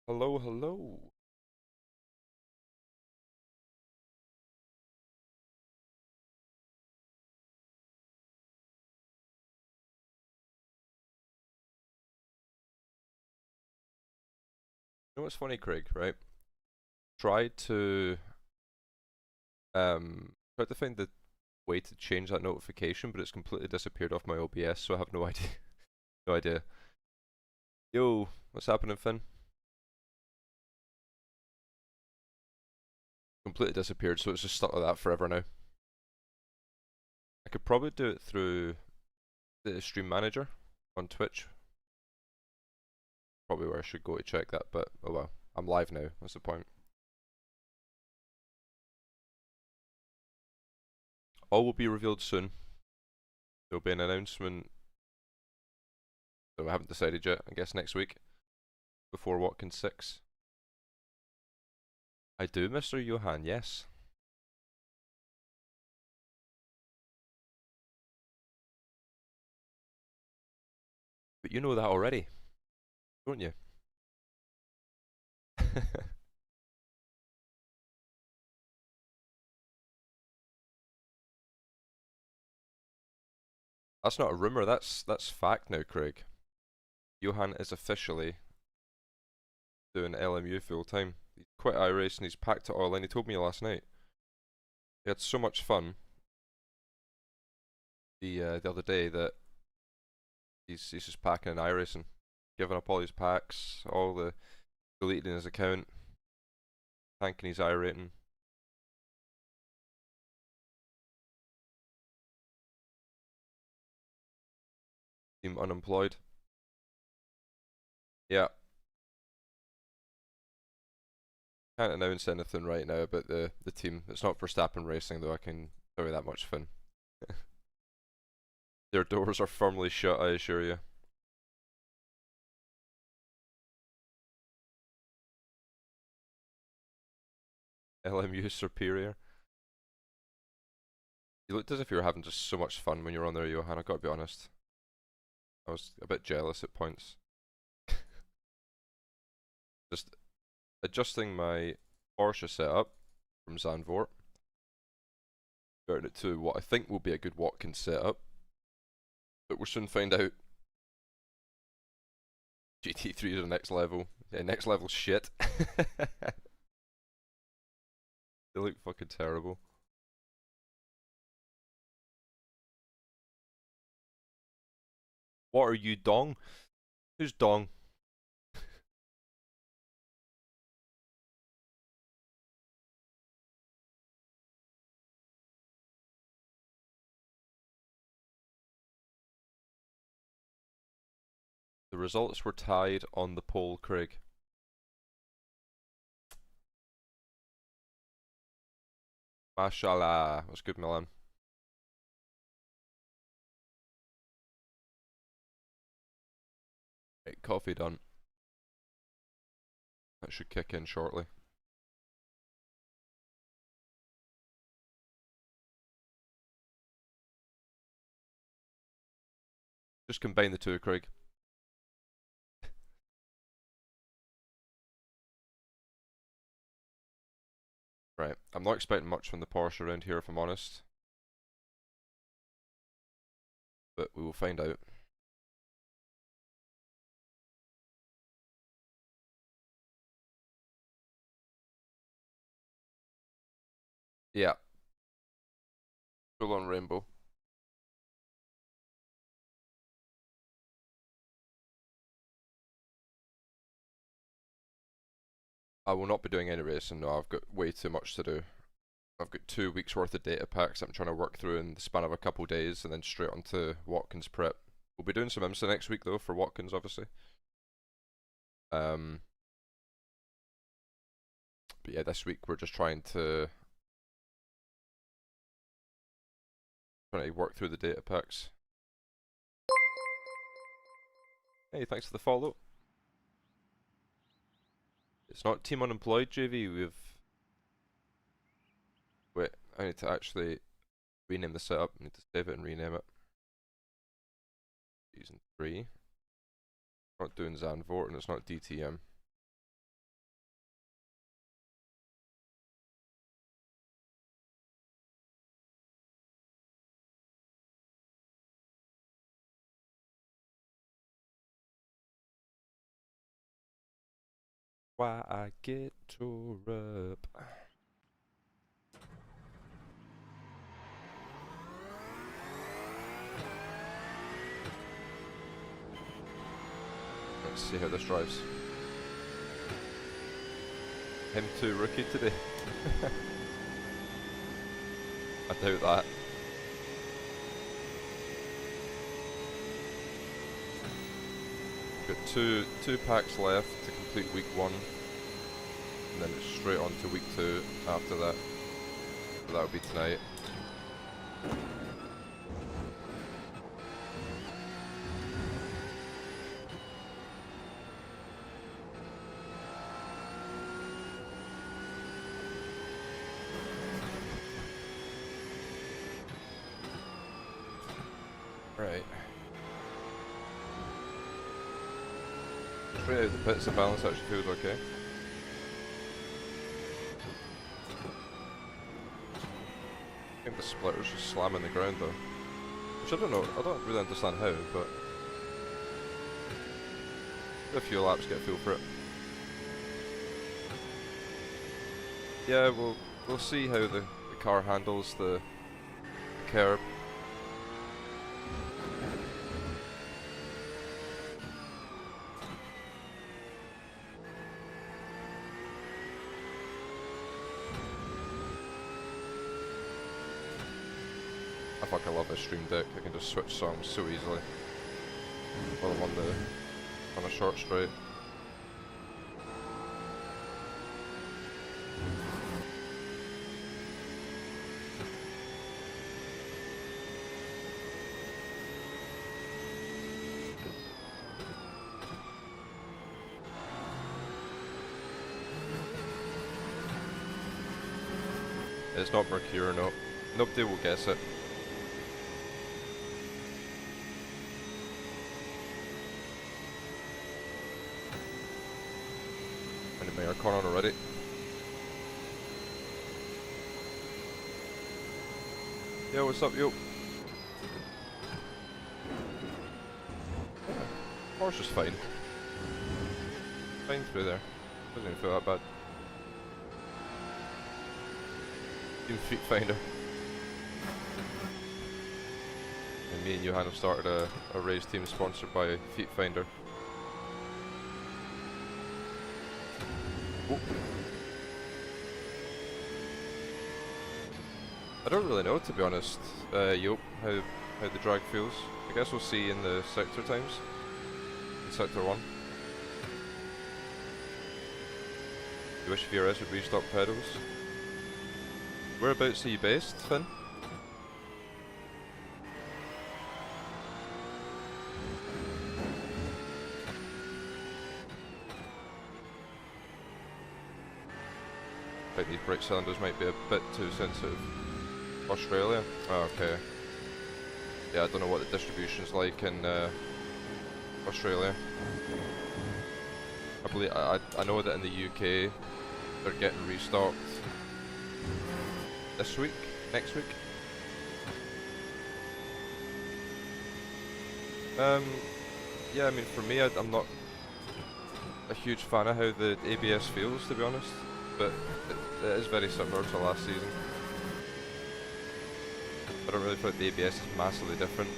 Hello, hello. You know what's funny, Craig, right? Tried to tried to find the way to change that notification, but it's completely disappeared off my OBS, so I have no idea. No idea. Yo, what's happening, Finn? Completely disappeared, so it's just stuck like that forever now. I could probably do it through the stream manager on Twitch. Probably where I should go to check that, but oh well. I'm live now. What's the point? All will be revealed soon. There'll be an announcement. So I haven't decided yet. I guess next week before Watkins 6. I do, Mr. Johan, yes. But you know that already, don't you? That's not a rumor, that's fact now, Craig. Johan is officially doing LMU full time. He's quit iRace and he's packed it all in. He told me last night. He had so much fun the other day that he's just packing an iRacing, giving up all his packs, all the deleting his account, tanking his iRating. Team unemployed. Yeah. Can't announce anything right now about the team. It's not Verstappen Racing though, I can tell you that much, Finn. Their doors are firmly shut, I assure you. LMU superior. You looked as if you were having just so much fun when you were on there, Johan, I gotta be honest. I was a bit jealous at points. Just adjusting my Porsche setup from Zandvoort. Starting it to what I think will be a good Watkins setup. But we'll soon find out. GT3 is the next level. Yeah, next level shit. They look fucking terrible. What are you, Dong? Who's Dong? The results were tied on the poll, Craig. Mashallah. What's good, Milan? Right, coffee done. That should kick in shortly. Just combine the two, Craig. Right, I'm not expecting much from the Porsche around here, if I'm honest. But we will find out. Yeah, full on rainbow. I will not be doing any racing, no, I've got way too much to do. I've got 2 weeks worth of data packs I'm trying to work through in the span of a couple days and then straight onto Watkins prep. We'll be doing some IMSA next week though, for Watkins obviously. But yeah, this week we're just trying to work through the data packs. Hey, thanks for the follow. It's not Team Unemployed, JV. Wait, I need to actually rename the setup. I need to save it and rename it. Using 3. Not doing Zandvoort and it's not DTM. Why I get tore up. Let's see how this drives. Him too rookie today. I doubt that. Got two packs left to complete week 1, and then it's straight on to week 2 after that. So that'll be tonight. Right. Straight out the pits, the balance actually feels okay. I think the splitter's just slamming the ground though. Which I don't know, I don't really understand how, but a few laps, get a feel for it. Yeah, we'll see how the car handles the curb. I fucking love this Stream Deck. I can just switch songs so easily while I'm on a short straight. It's not Mercure, no. Nobody will guess it. Our con on already. Yo, what's up, yo? Horse is fine. Fine through there. Doesn't even feel that bad. Team Feet Finder. And me and Johan have started a race team sponsored by Feet Finder. Oh. I don't really know, to be honest, Yope, how the drag feels. I guess we'll see in the sector times. In sector 1. You wish VRS would restock pedals. Whereabouts are you based, Finn? These brake cylinders might be a bit too sensitive. Australia? Oh, okay. Yeah, I don't know what the distribution's like in Australia. I believe I know that in the UK they're getting restocked this week, next week. Yeah, I mean for me, I'm not a huge fan of how the ABS feels, to be honest. But it is very similar to last season. I don't really feel like the ABS is massively different.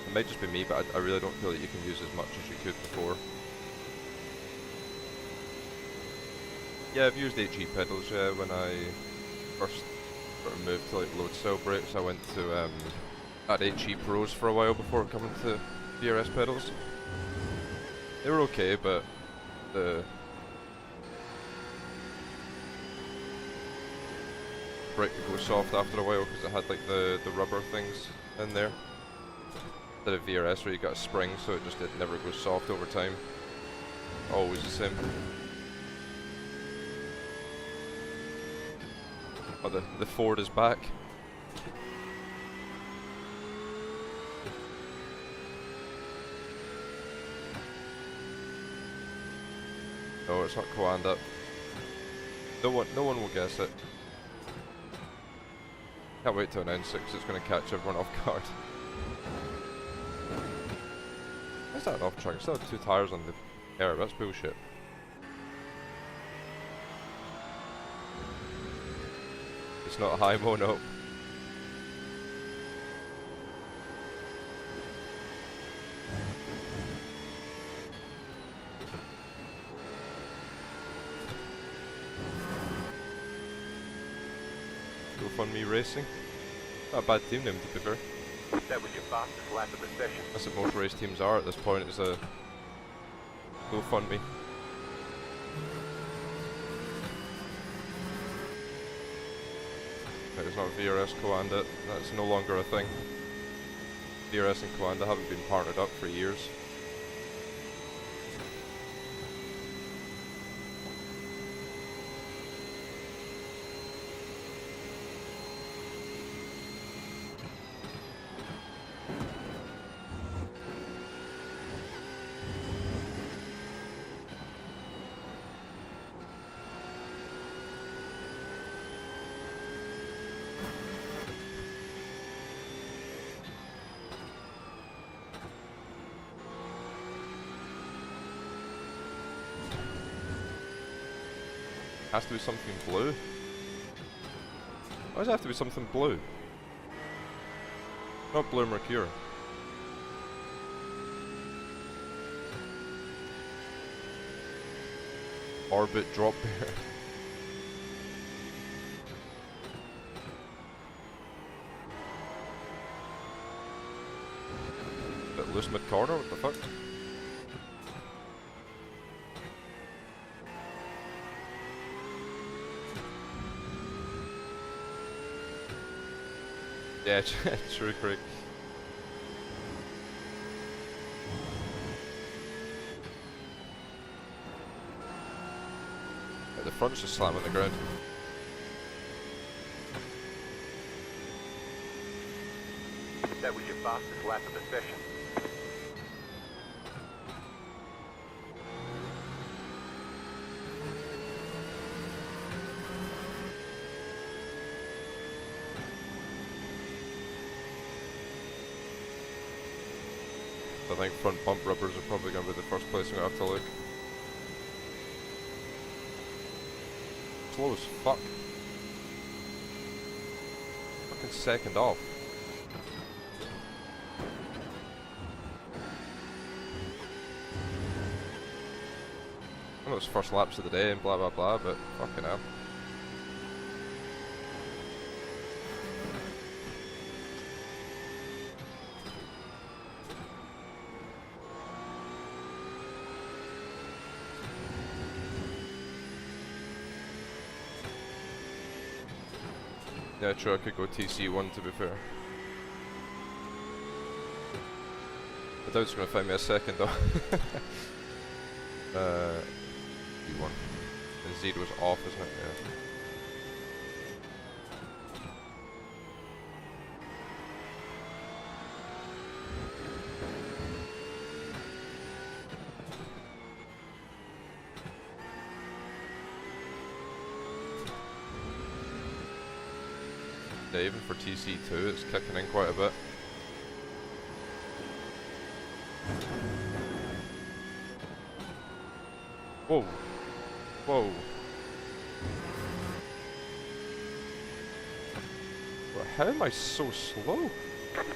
It might just be me, but I really don't feel like you can use as much as you could before. Yeah, I've used HE pedals, yeah, when I first sort of moved to like load cell brakes. I went to had HE Pros for a while before coming to VRS pedals. They were okay, but the brake would go soft after a while because it had like the rubber things in there. Instead of VRS where you got a spring, so it never goes soft over time. Always the same. Oh, the Ford is back. No, it's not Coanda. No one will guess it. Can't wait till N6. It's going to catch everyone off guard. is that an off track? I still have 2 tyres on the air, that's bullshit. It's not a high mo, no. GoFundMe Racing. Not a bad team name, to be fair. That was your fastest lap of the session. That's what most race teams are at this point, is a GoFundMe. Right, it's not VRS Coanda, that's no longer a thing. VRS and Coanda haven't been partnered up for years. Has to be something blue? Why does it have to be something blue? Not Blue Mercure. Orbit drop bear. Bit loose mid-corner, what the fuck? Yeah, true, Craig. Yeah, the front's just slamming the ground. That was your fastest lap of the session. I think front bump rubbers are probably going to be the first place I'm going to have to look. Slow as fuck. Fucking second off. I know it's first laps of the day and blah blah blah, but fucking hell. Yeah, true, I could go TC1 to be fair. I doubt it's going to find me a second though. T1. And Z was off, isn't it? Yeah. Yeah, even for TC2 it's kicking in quite a bit. Whoa. Whoa. Well, how am I so slow?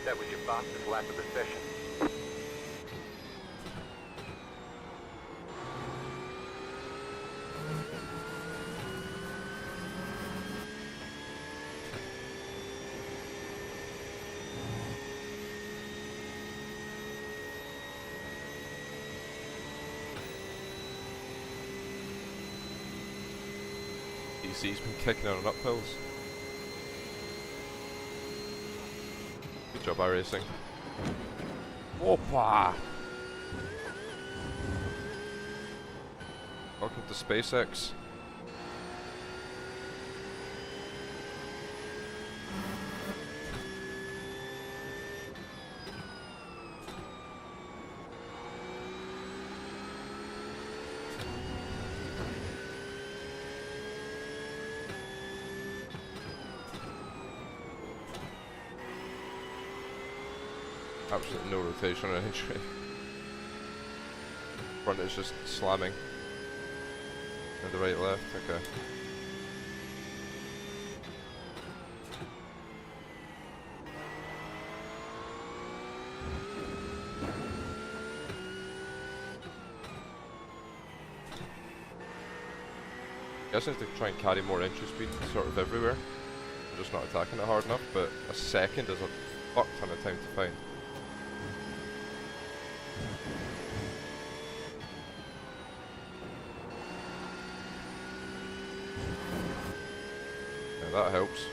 That was your fastest lap of the session. TC's been kicking on uphills. Good job, iRacing. Opa! Welcome to SpaceX. Absolutely no rotation or entry. Front is just slamming. And the right, left, okay. I guess I need to try and carry more entry speed sort of everywhere. I'm just not attacking it hard enough, but a second is a fuck ton of time to find. Yeah, that helps.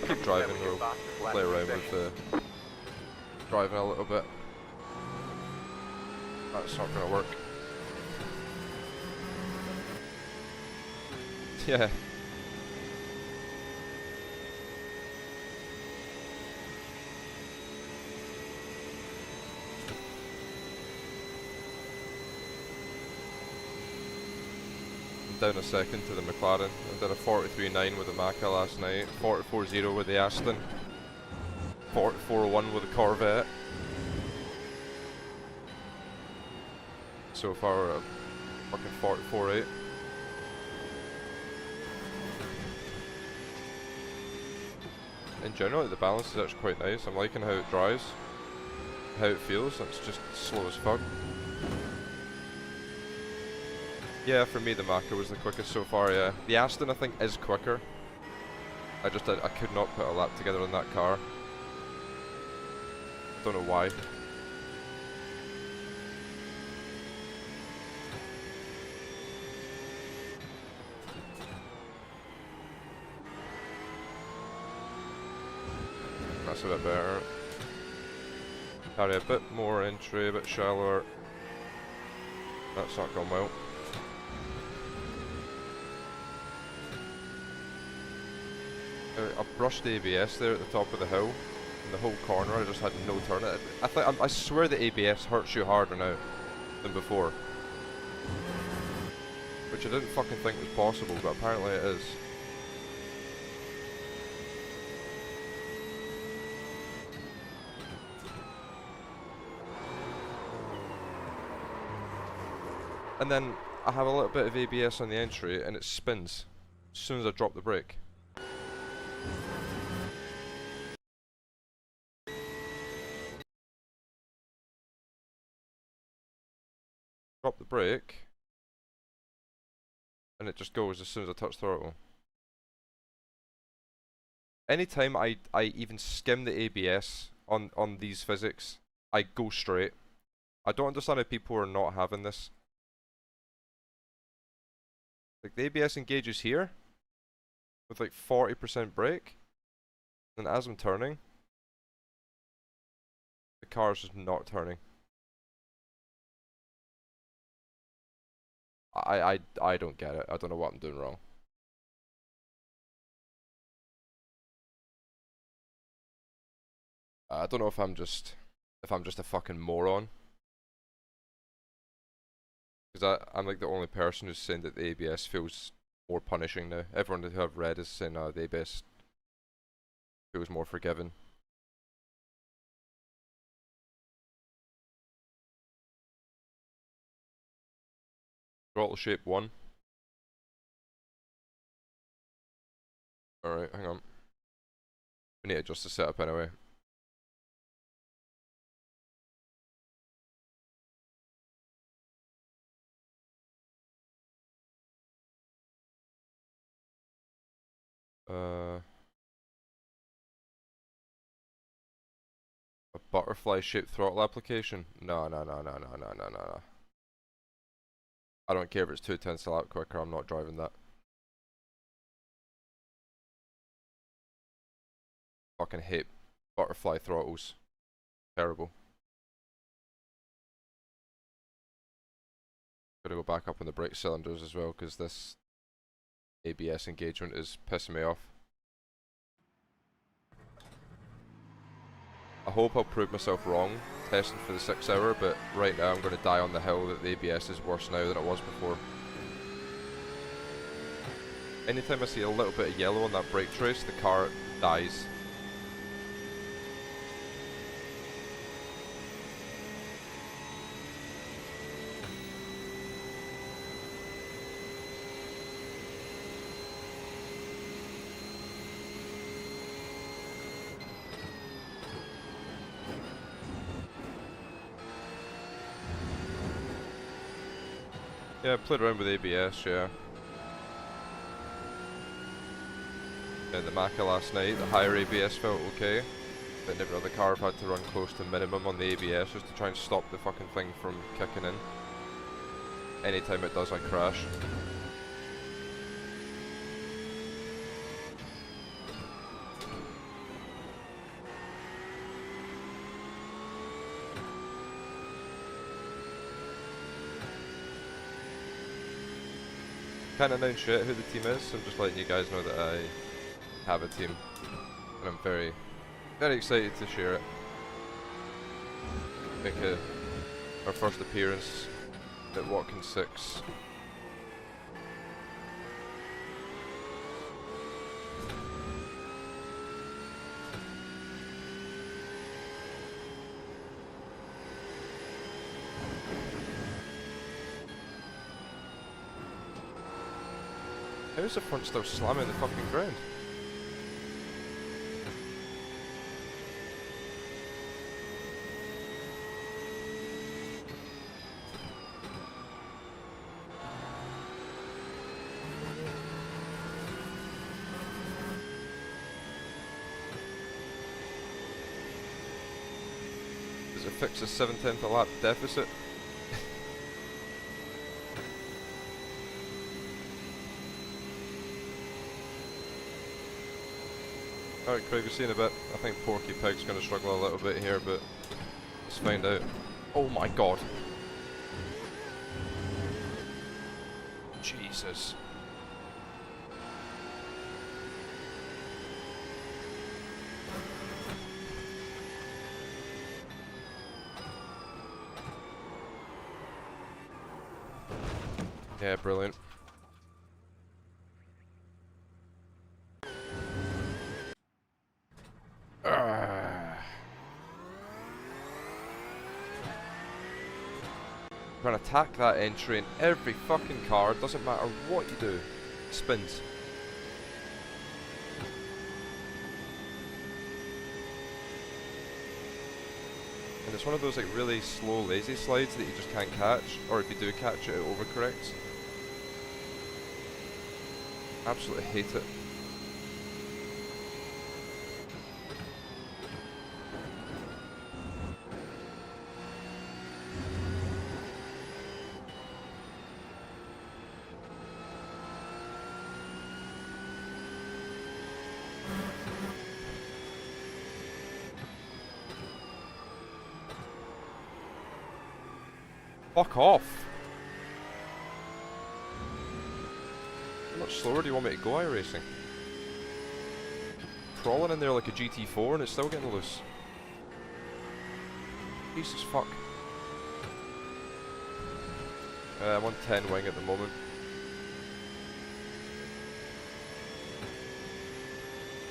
Keep driving, we'll play around with the driving a little bit. That's not gonna work. Yeah. I'm down a second to the McLaren. I did a 43.9 with the Macca last night, 44.0 with the Aston, 44.1 with the Corvette. So far we're at fucking 44.8. In general, the balance is actually quite nice. I'm liking how it drives, how it feels. It's just slow as fuck. Yeah, for me the Macca was the quickest so far, yeah. The Aston I think is quicker. I could not put a lap together in that car. Don't know why. That's a bit better. Carry a bit more entry, a bit shallower. That's not gone well. I brushed the ABS there at the top of the hill, in the whole corner. I just had no turn. I swear the ABS hurts you harder now than before, which I didn't fucking think was possible, but apparently it is. And then I have a little bit of ABS on the entry and it spins as soon as I drop the brake. Drop the brake and it just goes as soon as I touch throttle. Anytime I even skim the ABS on these physics, I go straight. I don't understand how people are not having this. Like the ABS engages here with like 40% brake, and as I'm turning, the car's just not turning. I don't get it. I don't know what I'm doing wrong. I don't know if I'm just a fucking moron. Because I'm like the only person who's saying that the ABS feels more punishing now. Everyone who I've read is saying the ABS feels more forgiving. Throttle shape 1. Alright, hang on. We need to adjust the setup anyway. A butterfly shaped throttle application? No. I don't care if it's 2/10 a lap quicker, I'm not driving that. Fucking hate butterfly throttles. Terrible. Gotta go back up on the brake cylinders as well, because this ABS engagement is pissing me off. I hope I'll prove myself wrong testing for the 6 hour, but right now I'm going to die on the hill that the ABS is worse now than it was before. Anytime I see a little bit of yellow on that brake trace, the car dies. Yeah, I played around with ABS, yeah. In the Macca last night, the higher ABS felt okay. But in every other car I've had to run close to minimum on the ABS just to try and stop the fucking thing from kicking in. Anytime it does, I crash. Can't announce yet who the team is, I'm just letting you guys know that I have a team. And I'm very, very excited to share it. Make our first appearance at Watkins 6. How is the front still slamming the fucking ground? Does it fix the 7/10 a lap deficit? Alright Craig, we'll see you in a bit. I think Porky Pig's going to struggle a little bit here, but let's find out. Oh my god. Jesus. Yeah, brilliant. Trying to attack that entry in every fucking car, doesn't matter what you do, it spins. And it's one of those like really slow lazy slides that you just can't catch, or if you do catch it, it overcorrects. Absolutely hate it. Fuck off! How much slower do you want me to go iRacing? Crawling in there like a GT4 and it's still getting loose. Jesus fuck. I'm on 10 wing at the moment.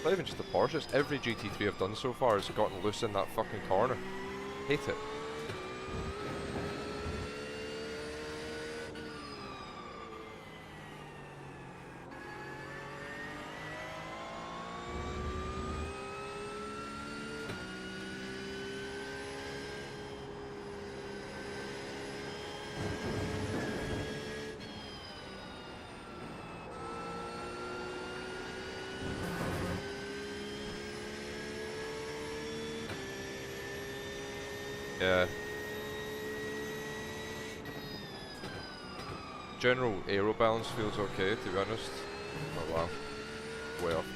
Not even just the Porsche, it's every GT3 I've done so far has gotten loose in that fucking corner. Hate it. Yeah. General aero balance feels okay, to be honest. Oh wow. Way off.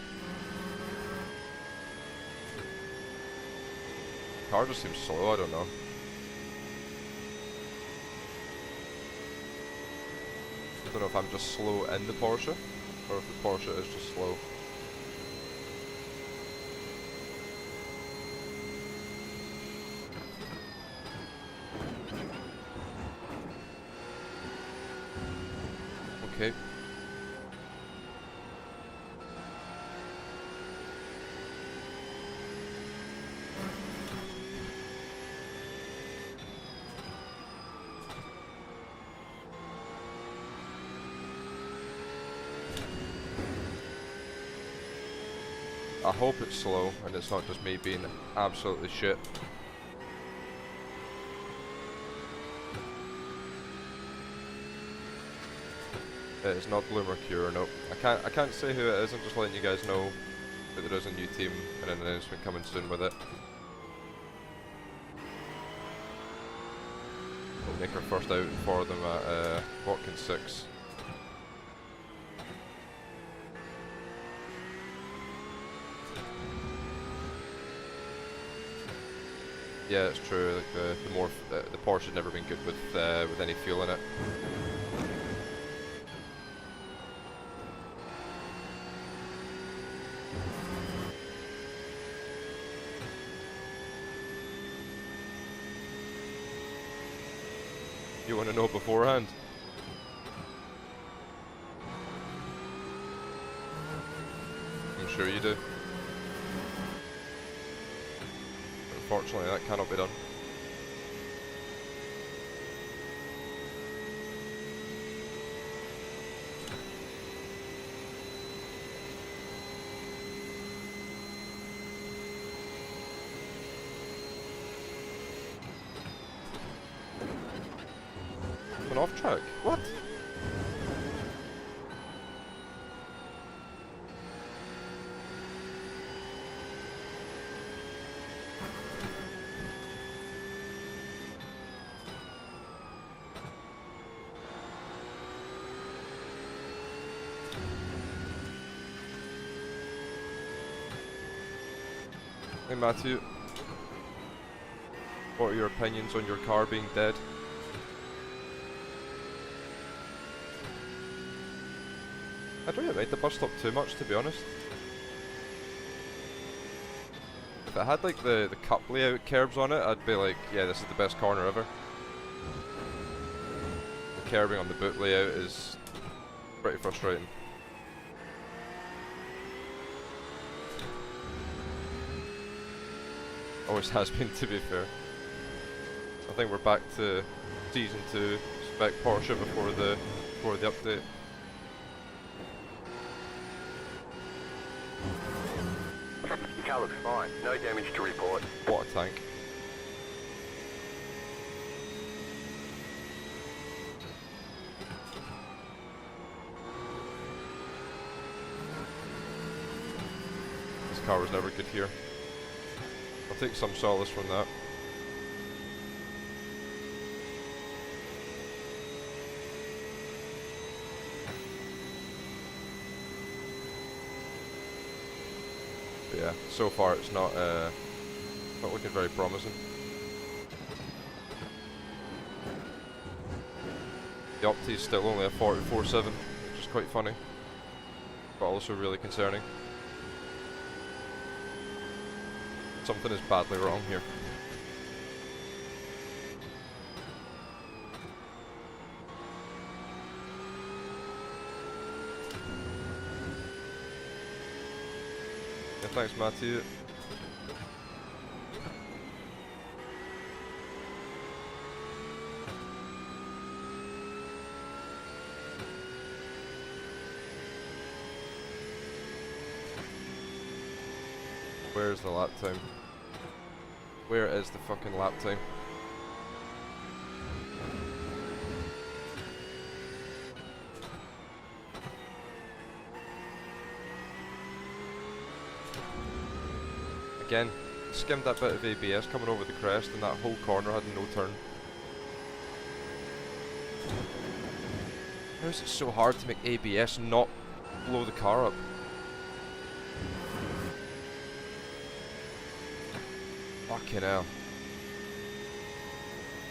Car just seems slow, I don't know. I don't know if I'm just slow in the Porsche, or if the Porsche is just slow. Okay. I hope it's slow and it's not just me being absolutely shit. It's not Blue Mercure, no. I can't say who it is, I'm just letting you guys know that there is a new team and an announcement coming soon with it. We'll make our first out for them at Watkins 6. Yeah, it's true. Like the Porsche had never been good with any fuel in it. You want to know beforehand? I'm sure you do. Unfortunately, that cannot be done. An off track? What? Hey Matthew, what are your opinions on your car being dead? I don't really like the bus stop too much, to be honest. If it had like the cup layout curbs on it, I'd be like, yeah, this is the best corner ever. The curbing on the boot layout is pretty frustrating. Always has been, to be fair. I think we're back to Season 2 spec Porsche before the update. Your car looks fine. No damage to report. What a tank. This car was never good here. I'll take some solace from that. But yeah, so far it's not looking very promising. The Opti's still only a 44.7, which is quite funny, but also really concerning. Something is badly wrong here. Yeah, thanks Matthew. Where's the lap time? Where is the fucking lap time? Again, skimmed that bit of ABS coming over the crest and that whole corner had no turn. How is it so hard to make ABS not blow the car up? Fucking hell.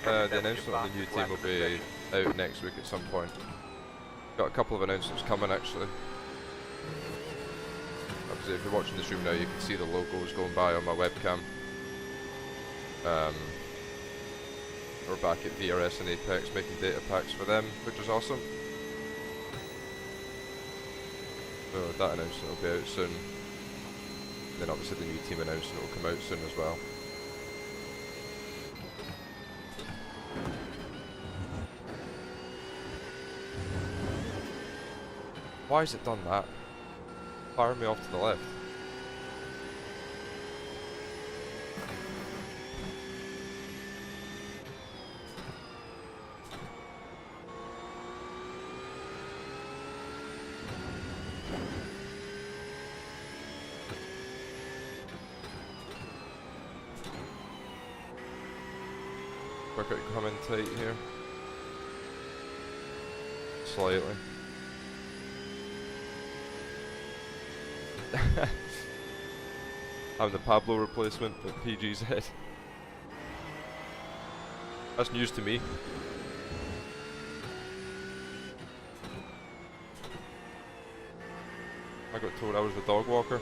The announcement of the new team will be out next week at some point. Got a couple of announcements coming actually. Obviously if you're watching the stream now you can see the logos going by on my webcam. We're back at VRS and Apex making data packs for them, which is awesome. So that announcement will be out soon. And then obviously the new team announcement will come out soon as well. Why has it done that? Fire me off to the left. market coming tight here. Slightly. I'm the Pablo replacement at PGZ. That's news to me. I got told I was the dog walker.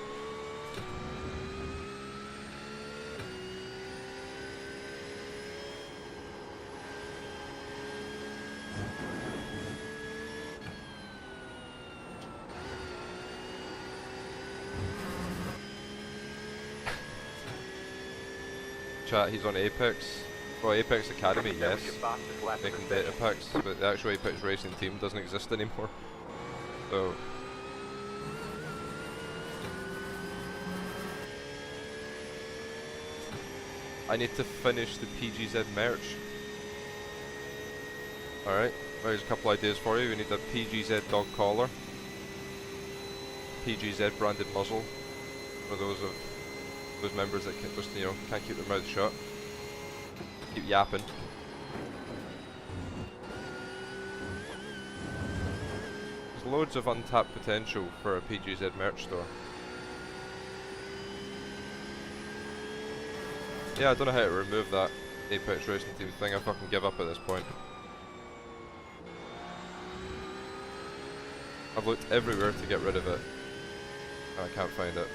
Chat, he's on Apex. Well, Apex Academy, That yes. was your fastest lap of the Making data session. packs, but the actual Apex racing team doesn't exist anymore. So I need to finish the PGZ merch. Alright, there's a couple ideas for you. We need a PGZ dog collar, PGZ branded muzzle for those members that can just, you know, can't keep their mouth shut, keep yapping. There's loads of untapped potential for a PGZ merch store. Yeah, I don't know how to remove that Apex Racing Team thing. I fucking give up at this point. I've looked everywhere to get rid of it, and I can't find it.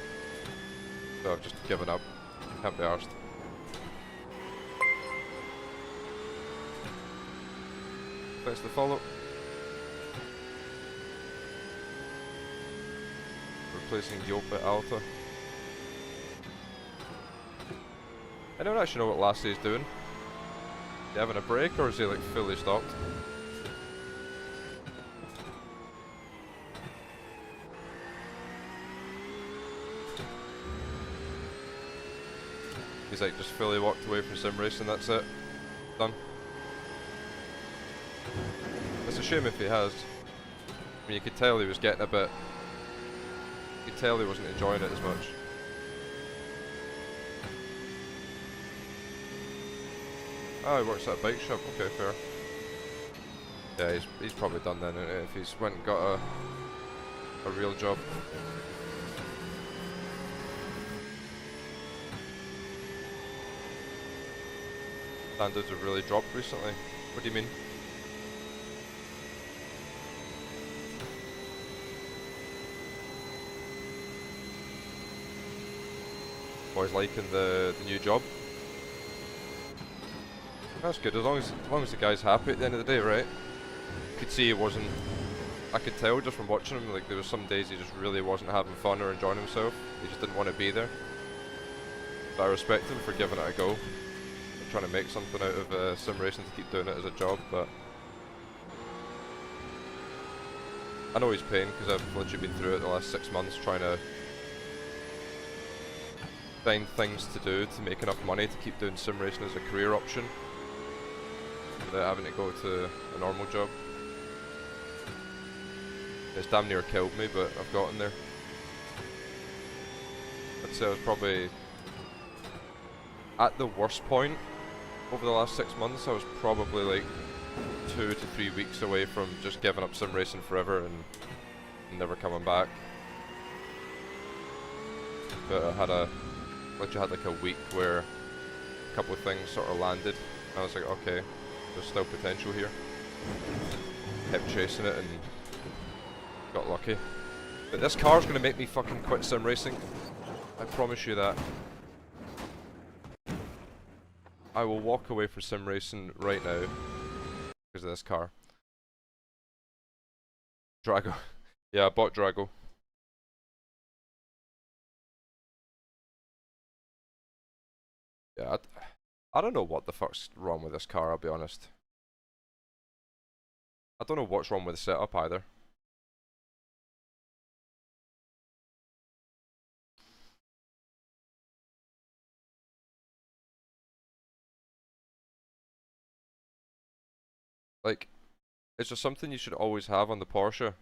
So I've just given up. Can't be arsed. Thanks for the follow. Replacing Yopa Alta. I don't actually know what Lassie is doing. Is he having a break or is he like fully stopped? He's like just fully walked away from sim racing, that's it. Done. It's a shame if he has. I mean, you could tell he was getting a bit... You could tell he wasn't enjoying it as much. Oh, he works at a bike shop, okay, fair. Yeah, he's probably done then, if he's went and got a real job. Standards have really dropped recently. What do you mean? Boys liking the new job. That's good, as long as the guy's happy at the end of the day, right? You could see he wasn't... I could tell just from watching him, like there was some days he just really wasn't having fun or enjoying himself. He just didn't want to be there. But I respect him for giving it a go. Trying to make something out of sim racing to keep doing it as a job, but... I know he's pain, because I've literally been through it the last 6 months trying to find things to do to make enough money to keep doing sim racing as a career option without having to go to a normal job. It's damn near killed me, but I've gotten there. I'd say I was probably at the worst point over the last 6 months. I was probably like 2 to 3 weeks away from just giving up sim racing forever and never coming back. But I had literally had like a week where a couple of things sort of landed. I was like, okay, there's still potential here. Kept chasing it and got lucky. But this car's gonna make me fucking quit sim racing. I promise you that. I will walk away from sim racing right now because of this car. Drago. Yeah, I bought Drago. Yeah, I don't know what the fuck's wrong with this car, I'll be honest. I don't know what's wrong with the setup either. Like, it's just something you should always have on the Porsche.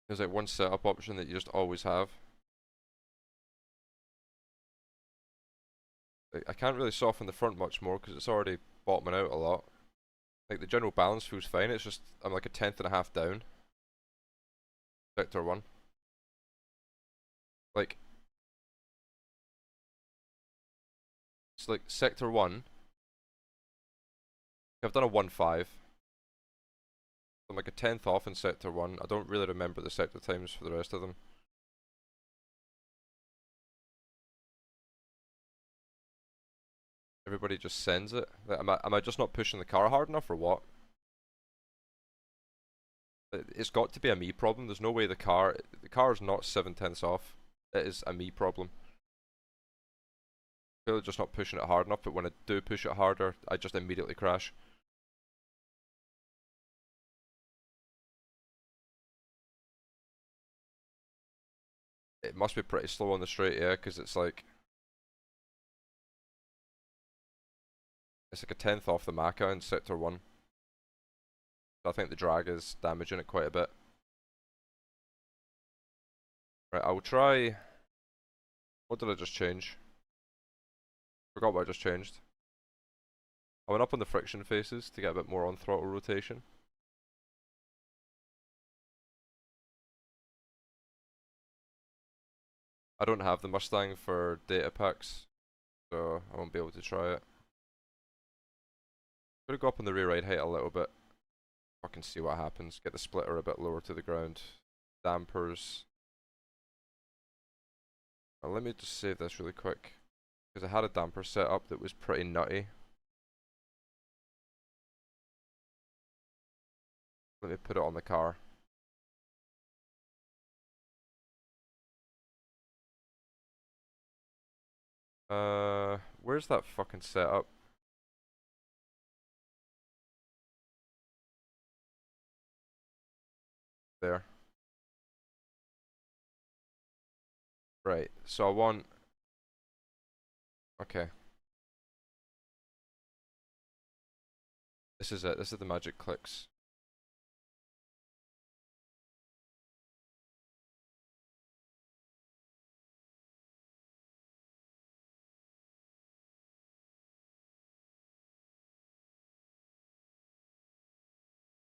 There's like one setup option that you just always have. I can't really soften the front much more because it's already bottoming out a lot. Like the general balance feels fine, it's just I'm like a tenth and a half down. Sector 1. Like, it's like Sector 1. I've done a 1.5. I'm like a tenth off in Sector 1. I don't really remember the sector times for the rest of them. Everybody just sends it. Like, am I just not pushing the car hard enough or what? It's got to be a me problem. There's no way the car is not 7/10ths off. It is a me problem. Clearly just not pushing it hard enough, but when I do push it harder, I just immediately crash. It must be pretty slow on the straight, yeah, because it's like a tenth off the Maka in Sector 1. So I think the drag is damaging it quite a bit. Right, I will try... What did I just change? Forgot what I just changed. I went up on the friction faces to get a bit more on throttle rotation. I don't have the Mustang for data packs, so I won't be able to try it. I'm gonna go up on the rear ride height a little bit. Fucking see what happens. Get the splitter a bit lower to the ground. Dampers. Now let me just save this really quick, because I had a damper set up that was pretty nutty. Let me put it on the car. Where's that fucking setup? There. Right, so I want... Okay. This is it, this is the magic clicks.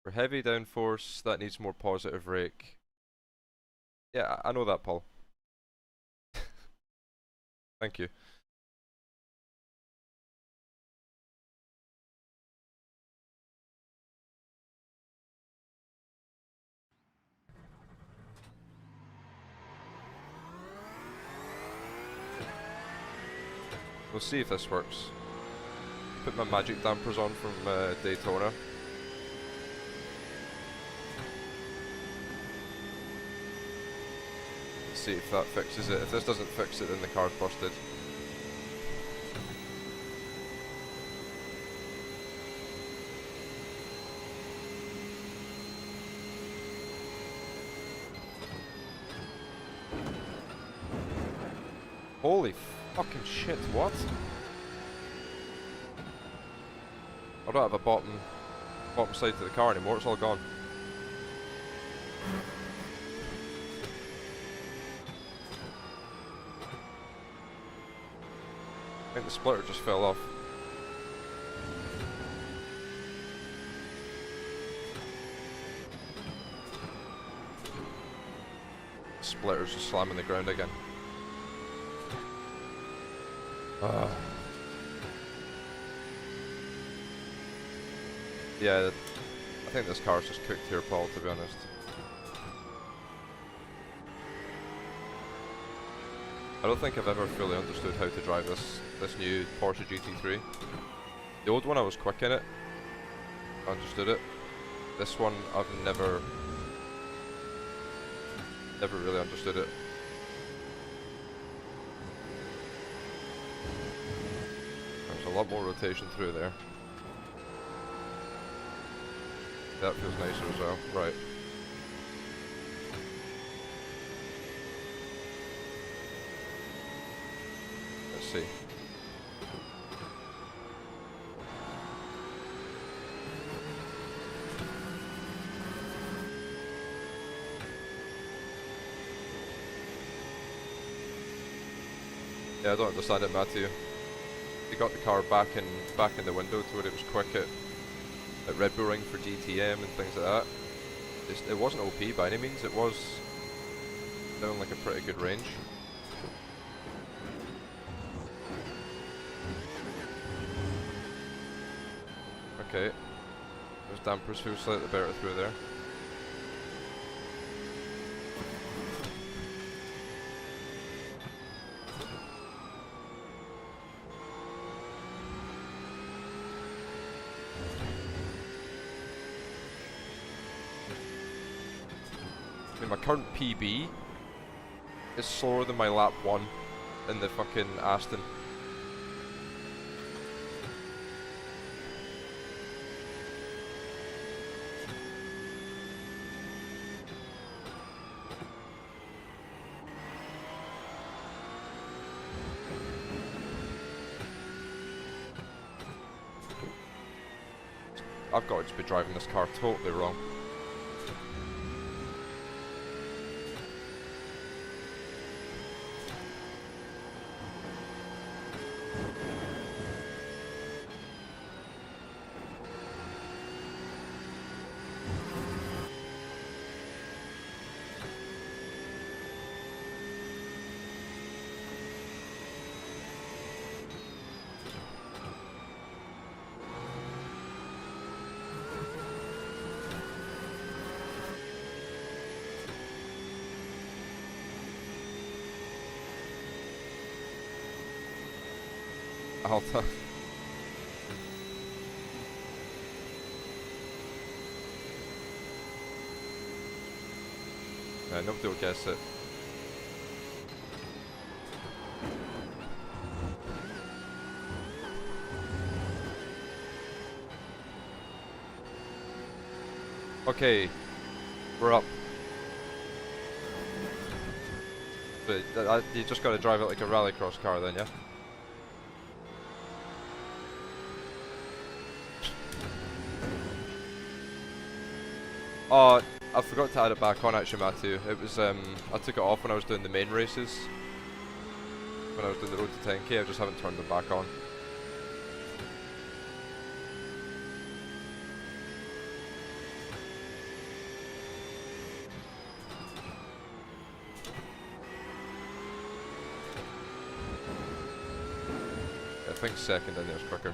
For heavy downforce, that needs more positive rake. Yeah, I know that, Paul. Thank you. We'll see if this works. Put my magic dampers on from Daytona. See if that fixes it. If this doesn't fix it, then the car's busted. Holy fucking shit, what? I don't have a bottom side to the car anymore, it's all gone. I think the splitter just fell off. The splitter's just slamming the ground again. Yeah, I think this car's just cooked here, Paul, to be honest. I don't think I've ever fully understood how to drive this new Porsche GT3. The old one I was quick in it, I understood it. This one I've never really understood it. There's a lot more rotation through there. That feels nicer as well. Right. Let's see. Yeah, I don't understand it, Matthew. they got the car back in the window to where it was quick at Red Bull Ring for DTM and things like that. It wasn't OP by any means. It was down like a pretty good range. Okay, those dampers feel slightly better through there. I mean, my current PB is slower than my lap 1 in the fucking Aston. I've got to just be driving this car totally wrong. Alta. Nobody will guess it. Okay, we're up. But you just gotta drive it like a rallycross car then, yeah? Oh, I forgot to add it back on actually, Matthew. It was, I took it off when I was doing the main races. When I was doing the road to 10k, I just haven't turned them back on. I think second in there is quicker.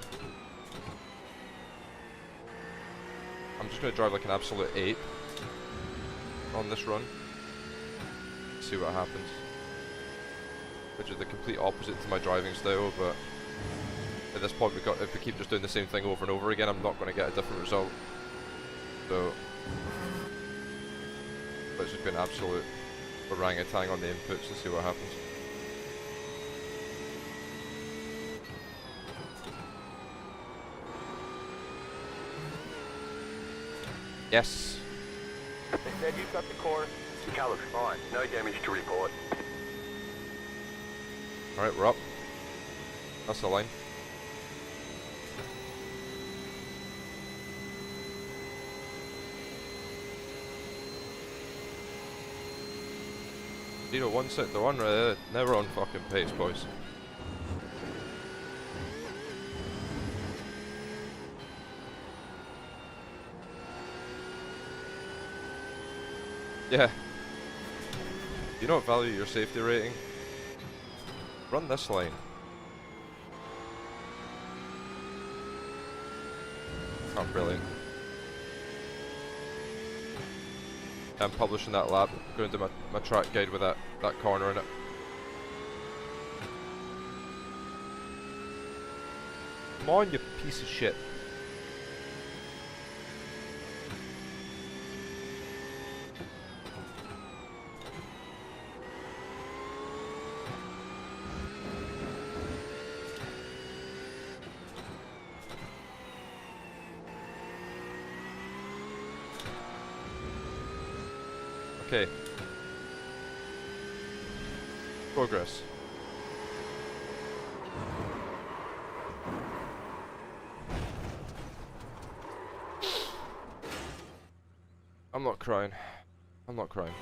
I'm just going to drive like an absolute ape on this run. See what happens. Which is the complete opposite to my driving style, but at this point if we keep just doing the same thing over and over again, I'm not going to get a different result. So let's just be an absolute orangutan on the inputs and see what happens. Yes. They said you've got the course. Your car looks fine. No damage to report. Alright, we're up. That's the line. Zero 1 6 to 1 right there. Never on fucking pace, boys. Yeah. You don't value your safety rating? Run this line. Oh, brilliant. I'm publishing that lap, going to do my track guide with that corner in it. Come on, you piece of shit. Okay. Progress. I'm not crying. I'm not crying.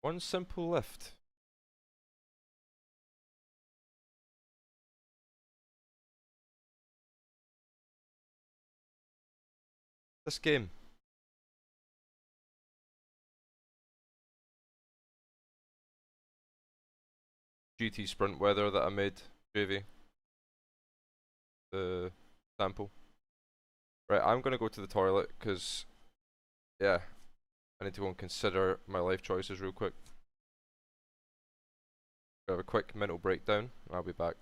One simple lift. This game. GT Sprint weather that I made, JV. The sample. Right, I'm gonna go to the toilet because, yeah, I need to go and consider my life choices real quick. Have a quick mental breakdown. I'll be back.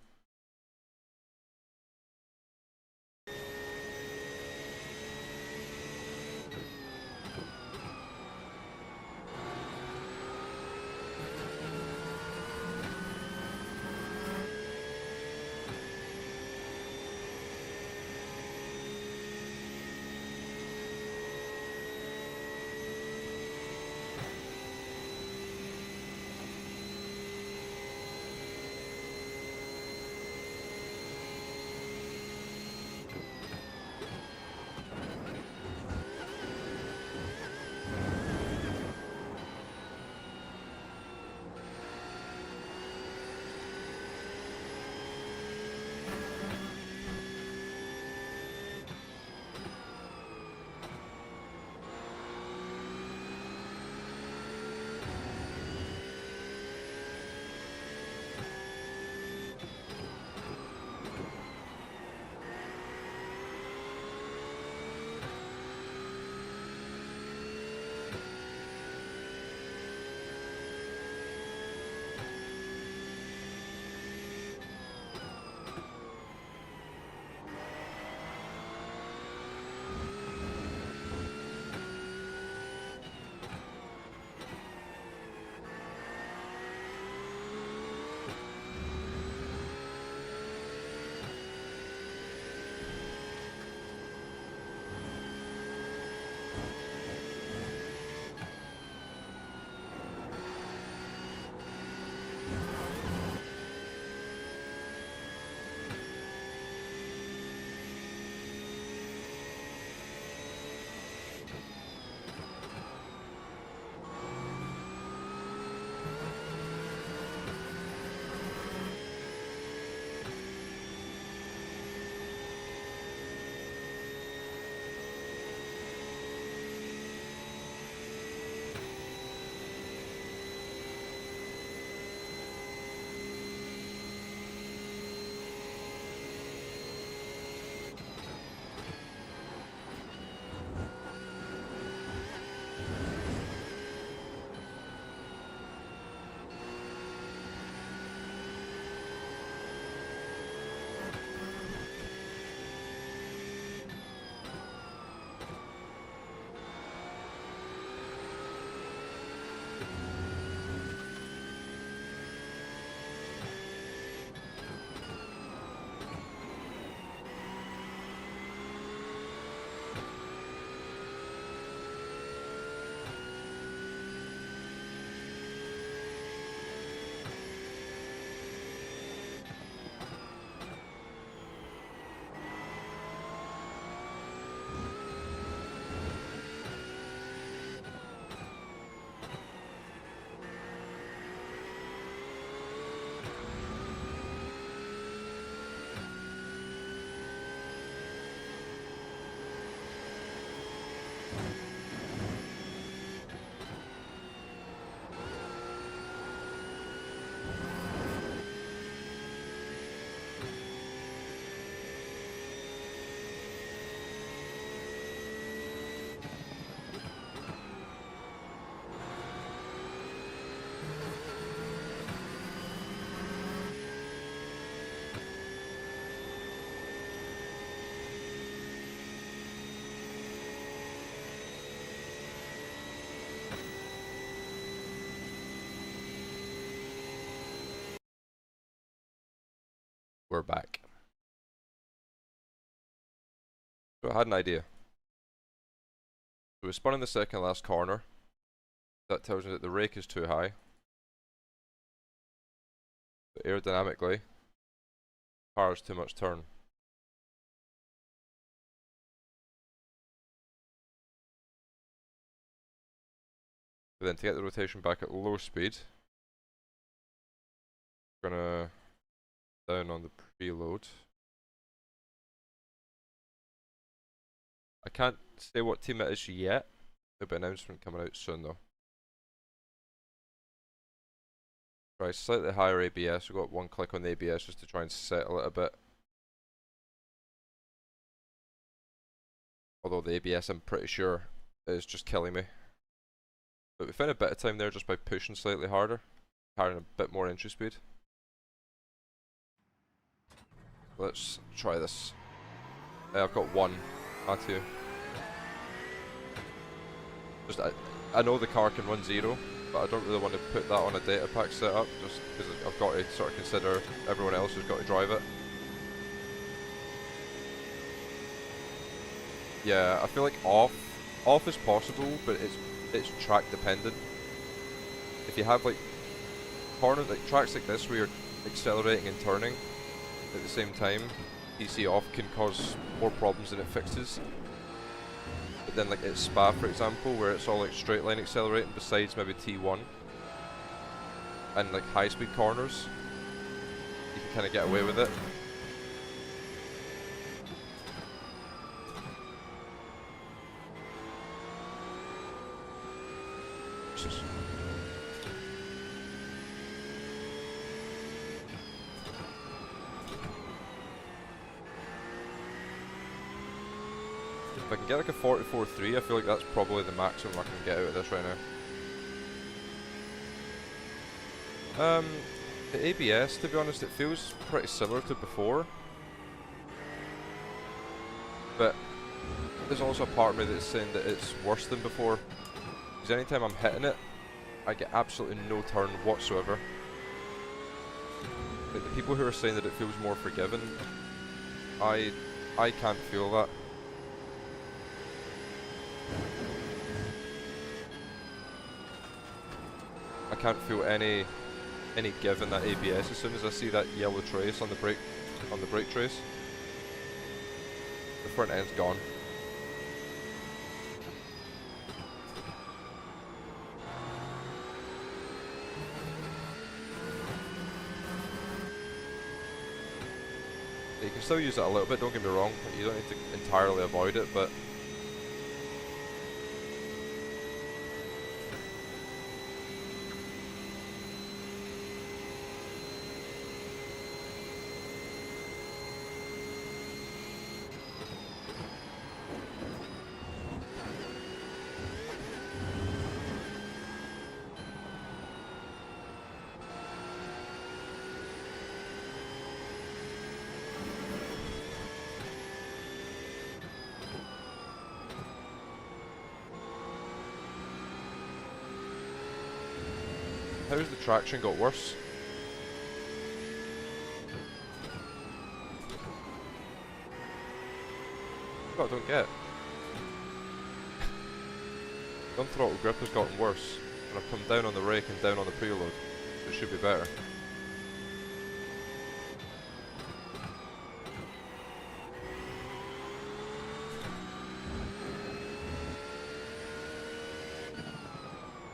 We're back. So I had an idea. So we spun in the second last corner. That tells me that the rake is too high. But aerodynamically, car has too much turn. But then to get the rotation back at low speed, we're gonna down on the preload. I can't say what team it is yet. There'll be an announcement coming out soon though. Right, slightly higher ABS. We've got one click on the ABS just to try and settle it a bit. Although the ABS, I'm pretty sure, is just killing me. But we found a bit of time there just by pushing slightly harder, carrying a bit more entry speed. Let's try this. I've got one, Matthew. Just I know the car can run 0, but I don't really want to put that on a data pack setup, just because I've got to sort of consider everyone else who's got to drive it. Yeah, I feel like off is possible, but it's track dependent. If you have like tracks like this where you're accelerating and turning at the same time, PC off can cause more problems than it fixes. But then like at Spa for example, where it's all like straight line accelerating besides maybe T1 and like high speed corners, you can kind of get away with it. If I can get like a 44.3, I feel like that's probably the maximum I can get out of this right now. The ABS, to be honest, it feels pretty similar to before. But there's also a part of me that's saying that it's worse than before. Because anytime I'm hitting it, I get absolutely no turn whatsoever. Like the people who are saying that it feels more forgiving, I can't feel that. I can't feel any give in that ABS as soon as I see that yellow trace on the brake trace. The front end's gone. You can still use it a little bit, don't get me wrong, you don't need to entirely avoid it, but how's the traction got worse? What I don't get. The unthrottled grip has gotten worse, and I've come down on the rake and down on the preload. It should be better.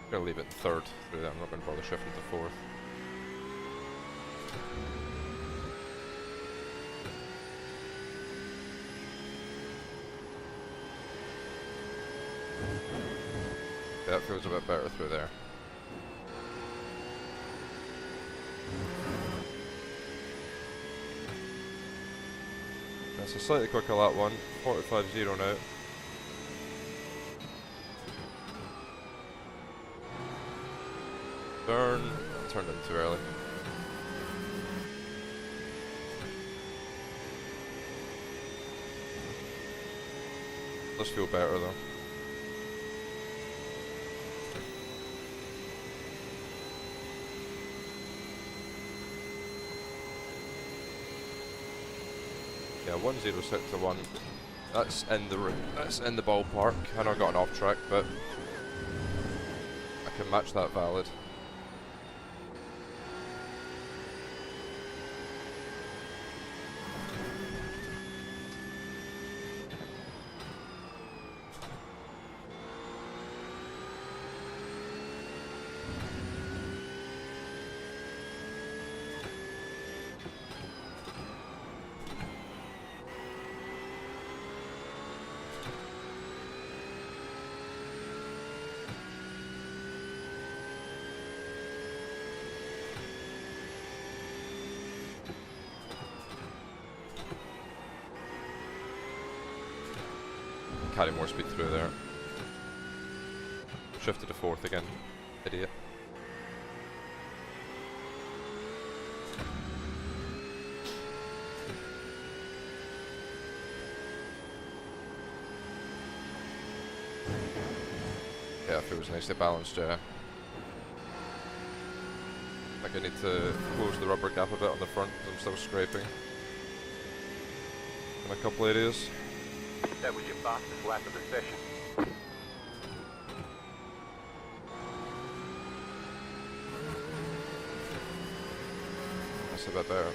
I'm gonna leave it third through that. I'm not gonna bother shifting to fourth. Yeah, that feels a bit better through there. That's a slightly quicker lap one. 45.0 now. Turn. Turned in too early. Does feel better though. Yeah, 106 to 1. That's in the ballpark. I know I got an off track, but I can match that valid. carry more speed through there. Shifted to fourth again. Idiot. Yeah, feels nicely balanced, yeah. I think I need to close the rubber gap a bit on the front because I'm still scraping in a couple areas. That was your fastest lap of the session. That's a bit better.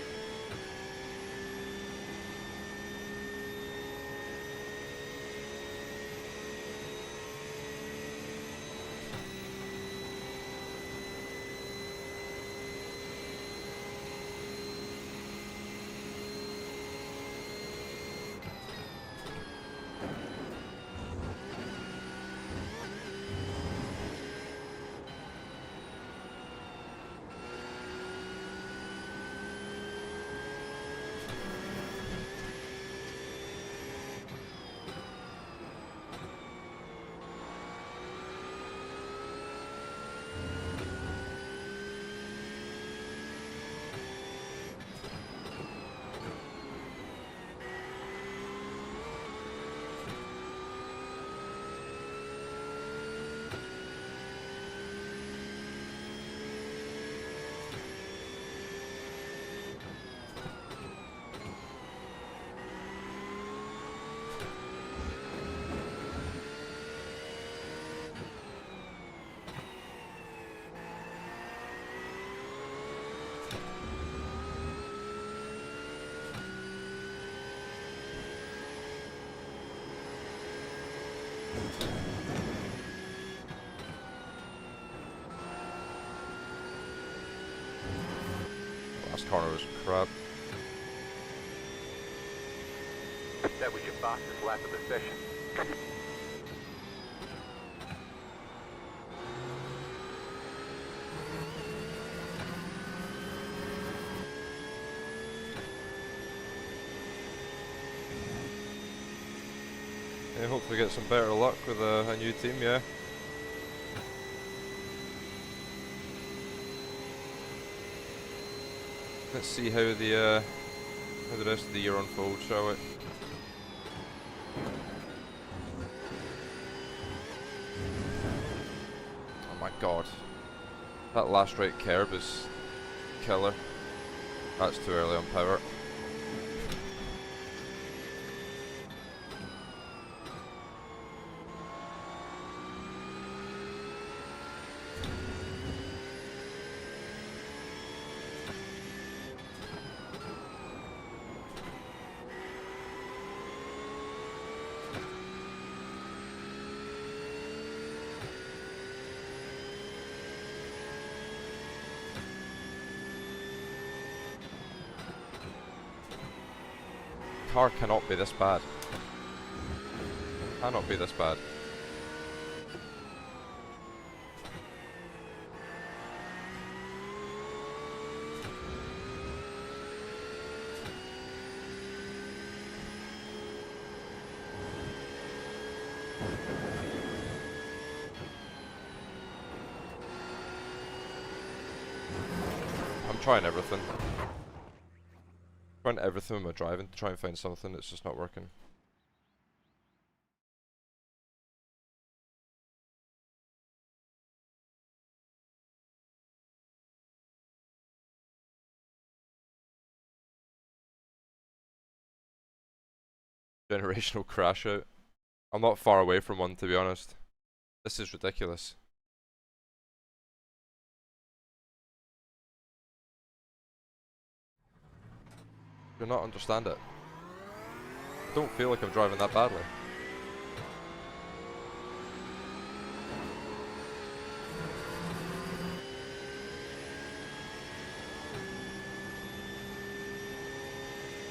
Last corner was crap. That was your fastest lap of the session. Yeah, hopefully get some better luck with a new team, yeah. Let's see how the rest of the year unfolds, shall we? Oh my god. That last right curb is killer. That's too early on power. Car cannot be this bad. Cannot be this bad. I'm trying everything. Trying everything with my driving to try and find something that's just not working. Generational crash out. I'm not far away from one, to be honest. This is ridiculous. Do not understand it. I don't feel like I'm driving that badly.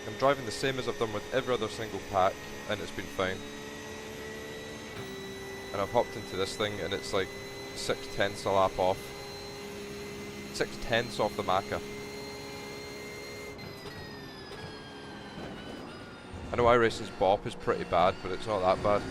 I'm driving the same as I've done with every other single pack, and it's been fine. And I've hopped into this thing, and it's like 6/10 a lap off. 6/10 off the Macca. I know iRacing's bop is pretty bad, but it's not that bad.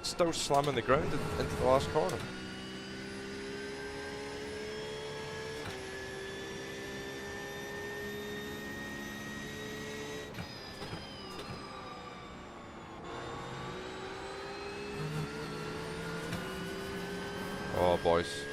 still slamming the ground into the last corner. Oh, boys.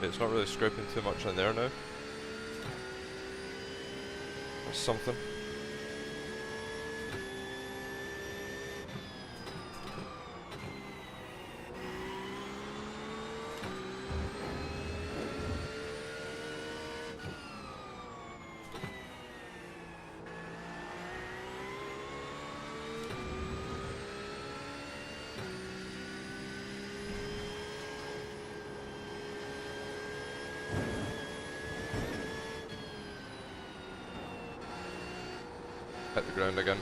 It's not really scraping too much in there now. That's something. Hit the ground again.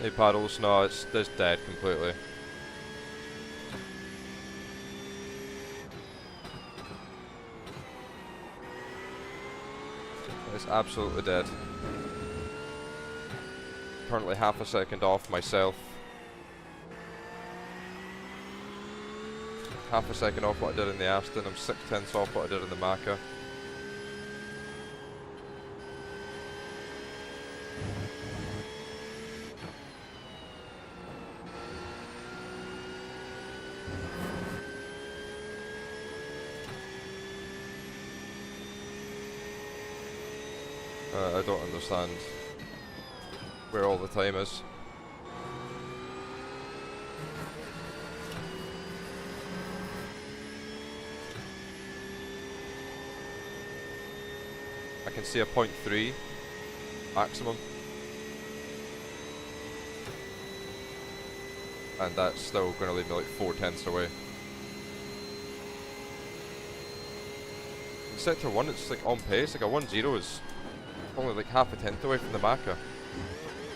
Hey paddles, no, it's dead completely. It's absolutely dead. Currently half a second off myself. Half a second off what I did in the Aston. I'm 6/10 off what I did in the Maka. I don't understand where all the time is. I can see a 0.3 maximum, and that's still going to leave me like 4/10 away. In Sector 1 it's like on pace, like a 1-0 is only like half a tenth away from the Maka,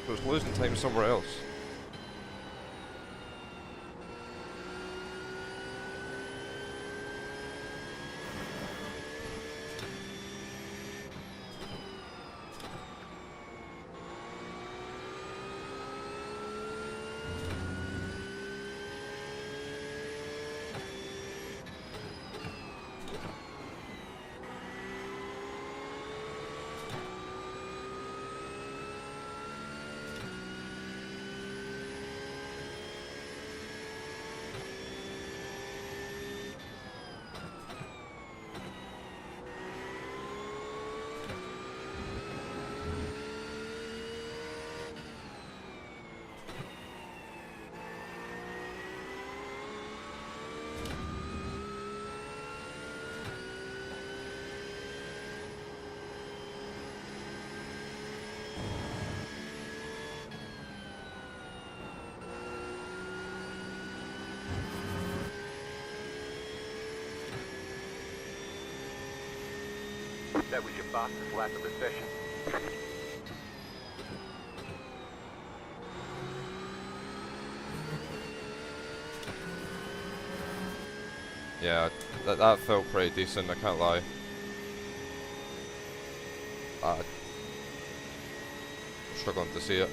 so it's losing time somewhere else. That was your fastest lap of the session. Yeah, that felt pretty decent, I can't lie. I'm struggling to see it.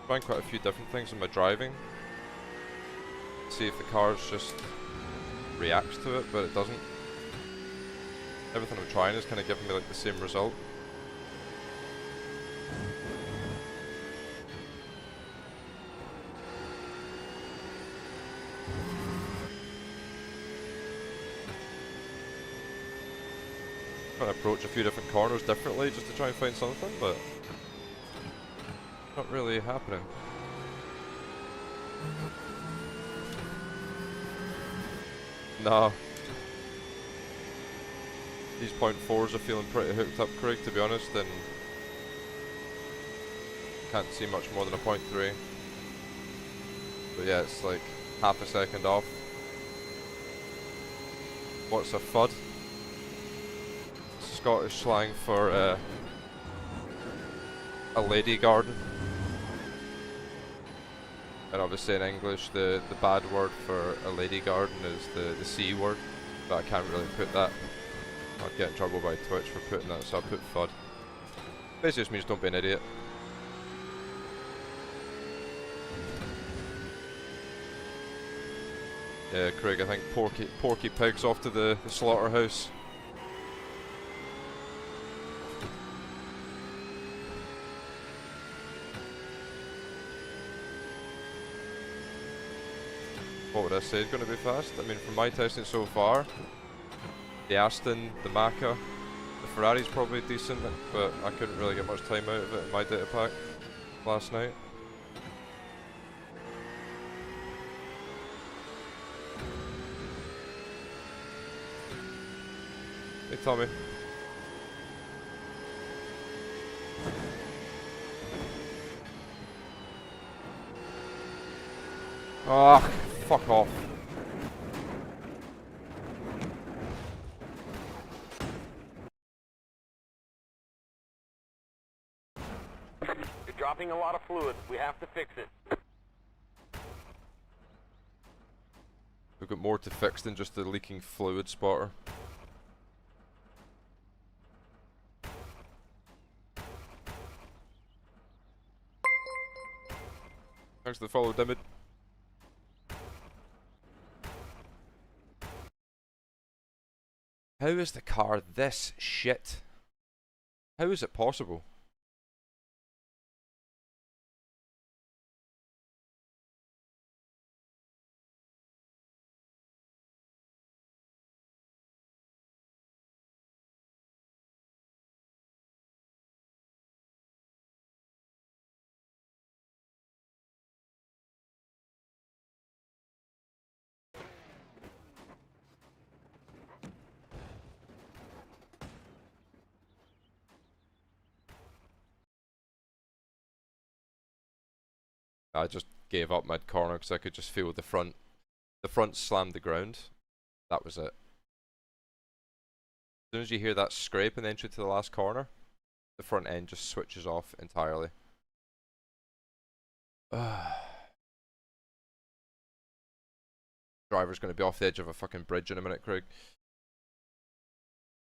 Trying quite a few different things in my driving. See if the car just reacts to it, but it doesn't. Everything I'm trying is kind of giving me like the same result. Trying to approach a few different corners differently just to try and find something, but not really happening. Nah. These .4s are feeling pretty hooked up, Craig, to be honest, and can't see much more than a .3. But yeah, it's like half a second off. What's a FUD? Scottish slang for a lady garden. And obviously in English the bad word for a lady garden is the C word, but I can't really put that. I'd get in trouble by Twitch for putting that, so I put FUD. Basically just means don't be an idiot. Yeah, Craig, I think Porky Pig's off to the slaughterhouse. What would I say is going to be fast? I mean, from my testing so far, the Aston, the Maka, the Ferrari's probably decent, but I couldn't really get much time out of it in my data pack last night. Hey Tommy. Ah, fuck off. You're dropping a lot of fluid. We have to fix it. We've got more to fix than just the leaking fluid spotter. Thanks for the follow, Dimid. How is the car this shit? How is it possible? I just gave up mid-corner because I could just feel the front slammed the ground. That was it. As soon as you hear that scrape in the entry to the last corner, the front end just switches off entirely. Driver's going to be off the edge of a fucking bridge in a minute, Craig.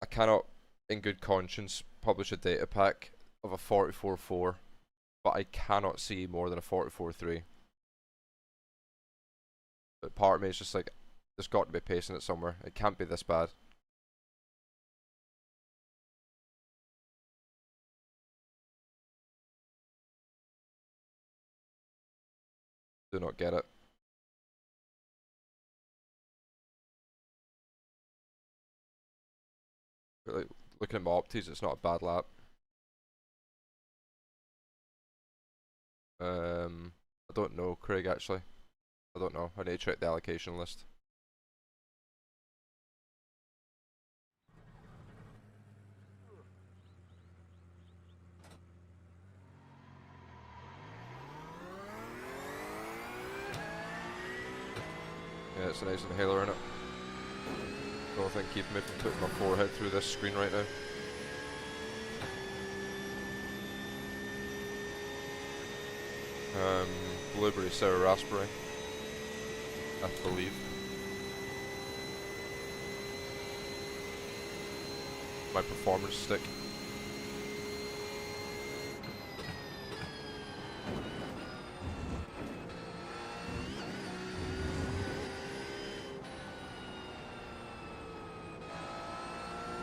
I cannot in good conscience, publish a data pack of a 44.4, but I cannot see more than a 44.3. But part of me is just like, there's got to be pace in it somewhere. It can't be this bad. Do not get it. But like, looking at my opties, it's not a bad lap. I don't know, Craig, actually. I don't know. I need to check the allocation list. Yeah, it's a nice inhaler in it. Don't think keep me from putting my forehead through this screen right now. Blueberry, sour raspberry, I believe. My performance stick.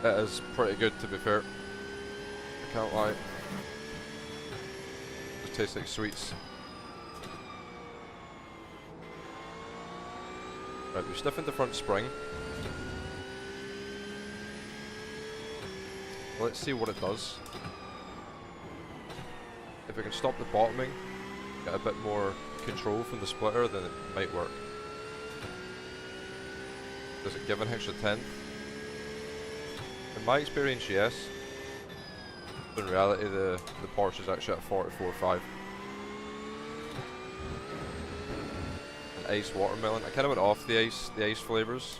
It is pretty good, to be fair. I can't lie. Just tastes like sweets. Right, we stiffened the front spring. Let's see what it does. If we can stop the bottoming, get a bit more control from the splitter, then it might work. Does it give an extra 10th? In my experience, yes. But in reality, the Porsche is actually at 44.5. Ice watermelon. I kind of went off the ice flavors.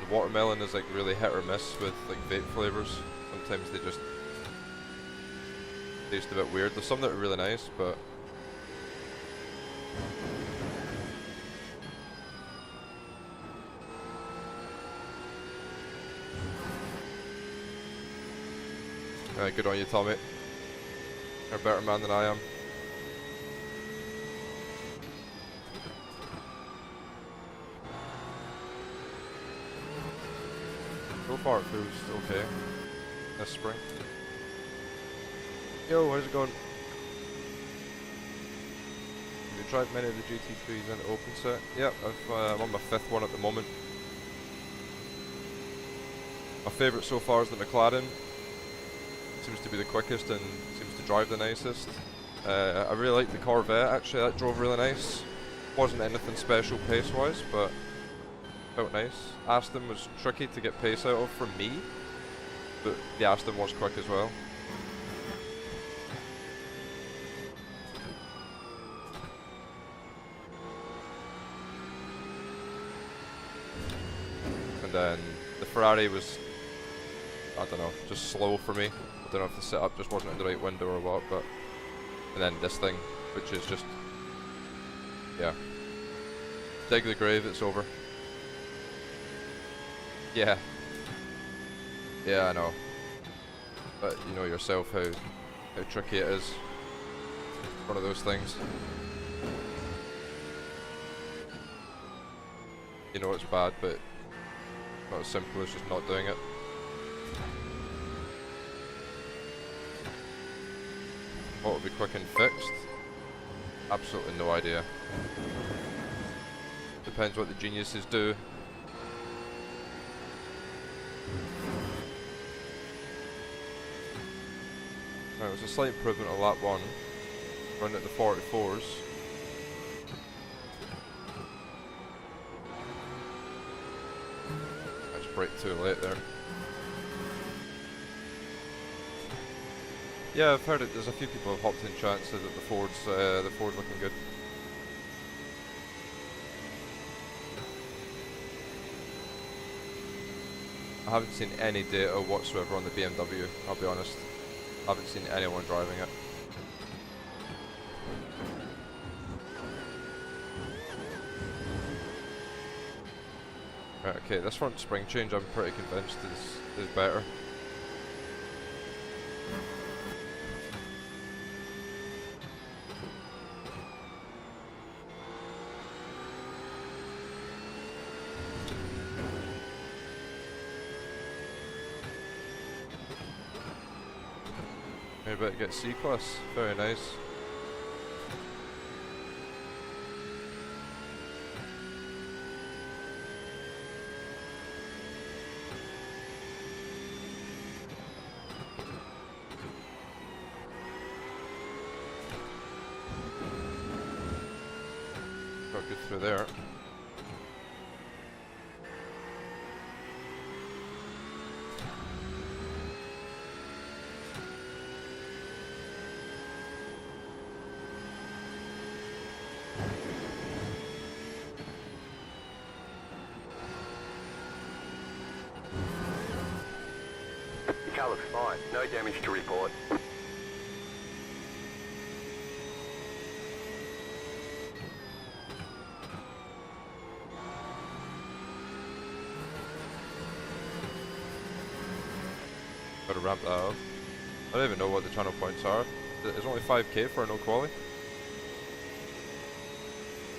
The watermelon is like really hit or miss with like vape flavors. Sometimes they just taste a bit weird. There's some that are really nice, but good on you, Tommy. You're a better man than I am. So far it feels okay this spring. Yo, how's it going? Have you tried many of the GT3s in open set? Yep, I'm on my 5th one at the moment. My favourite so far is the McLaren. Seems to be the quickest and seems to drive the nicest. I really like the Corvette actually, that drove really nice. Wasn't anything special pace wise, but felt nice. Aston was tricky to get pace out of for me, but the Aston was quick as well. And then the Ferrari was, I don't know, just slow for me. I don't know if the setup just wasn't in the right window or what, but... And then this thing, which is just... Yeah. Dig the grave, it's over. Yeah. Yeah, I know. But you know yourself how tricky it is. One of those things. You know it's bad, but not as simple as just not doing it. What will be quick and fixed? Absolutely no idea. Depends what the geniuses do. Right, it was a slight improvement on lap 1. Running at the 44s. I just braked too late there. Yeah, I've heard it. There's a few people have hopped in chat and said that the Ford's looking good. I haven't seen any data whatsoever on the BMW, I'll be honest. I haven't seen anyone driving it. Right, okay, this front spring change I'm pretty convinced is is better. Maybe better get C-Class, very nice. Got good through there. Your car looks fine. No damage to report. Gotta ramp that up. I don't even know what the channel points are. It's only 5k for a no quali.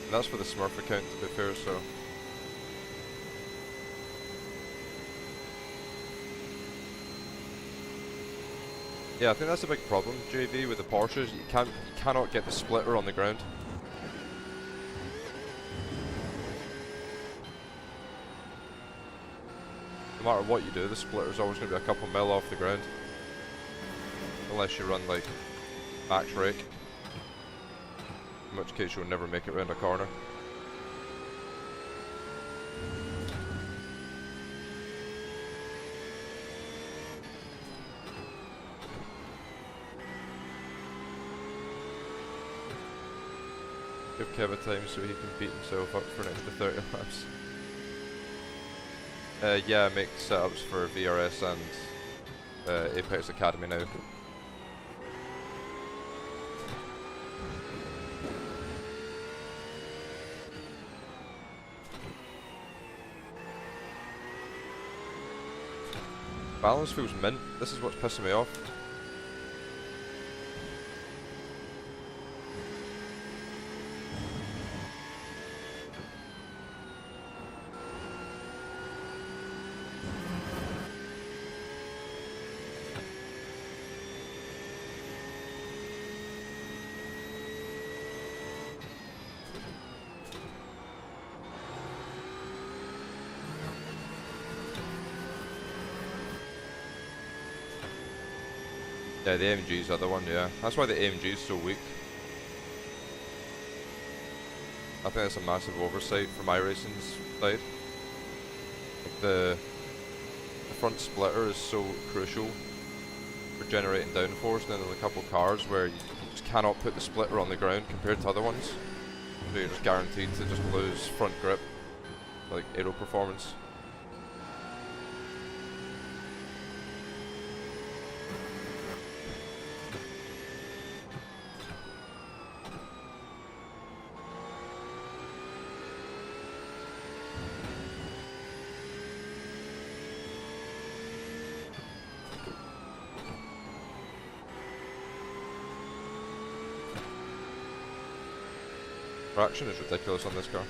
And that's for the Smurf account, to be fair, so. Yeah, I think that's a big problem, JV, with the Porsches. You cannot get the splitter on the ground. No matter what you do, the splitter's always going to be a couple mil off the ground. Unless you run like max rake. In which case you'll never make it around a corner. Give Kev a time so he can beat himself up for an extra 30 laps. Yeah, I make setups for VRS and Apex Academy now. Balance feels mint. This is what's pissing me off. Yeah, the AMG's the other one, yeah. That's why the AMG is so weak. I think that's a massive oversight from iRacing's side. Like the front splitter is so crucial for generating downforce, and then there's a couple cars where you just cannot put the splitter on the ground compared to other ones. So you're just guaranteed to just lose front grip, like aero performance. Traction is ridiculous on this car.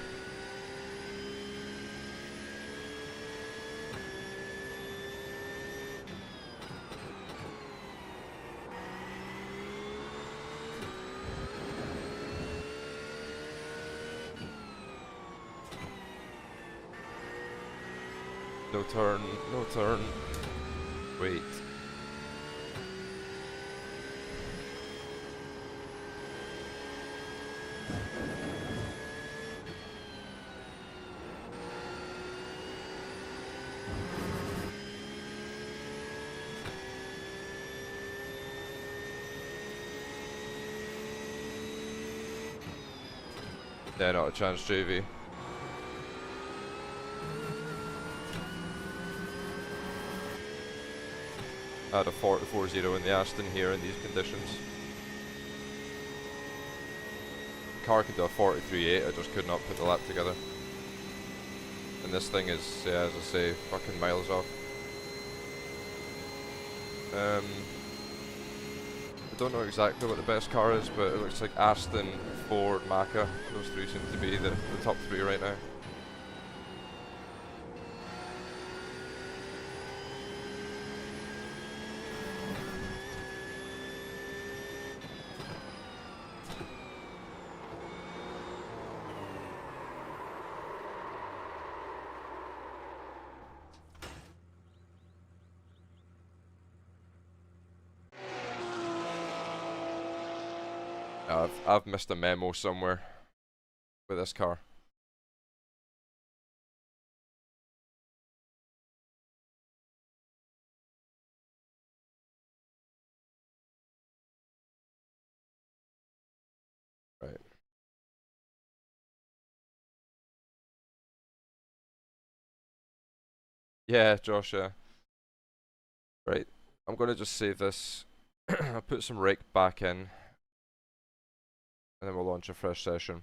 No turn, no turn. Wait. Yeah, not a chance, JV. I had a 44.0 in the Aston here in these conditions. The car could do a 43.8, I just could not put the lap together. And this thing is, yeah, as I say, fucking miles off. I don't know exactly what the best car is, but it looks like Aston, Ford, Macca. Those three seem to be the top three right now. I've missed a memo somewhere with this car. Right. Yeah, Josh, yeah. Right. I'm gonna just save this. I'll put some rake back in, and then we'll launch a fresh session.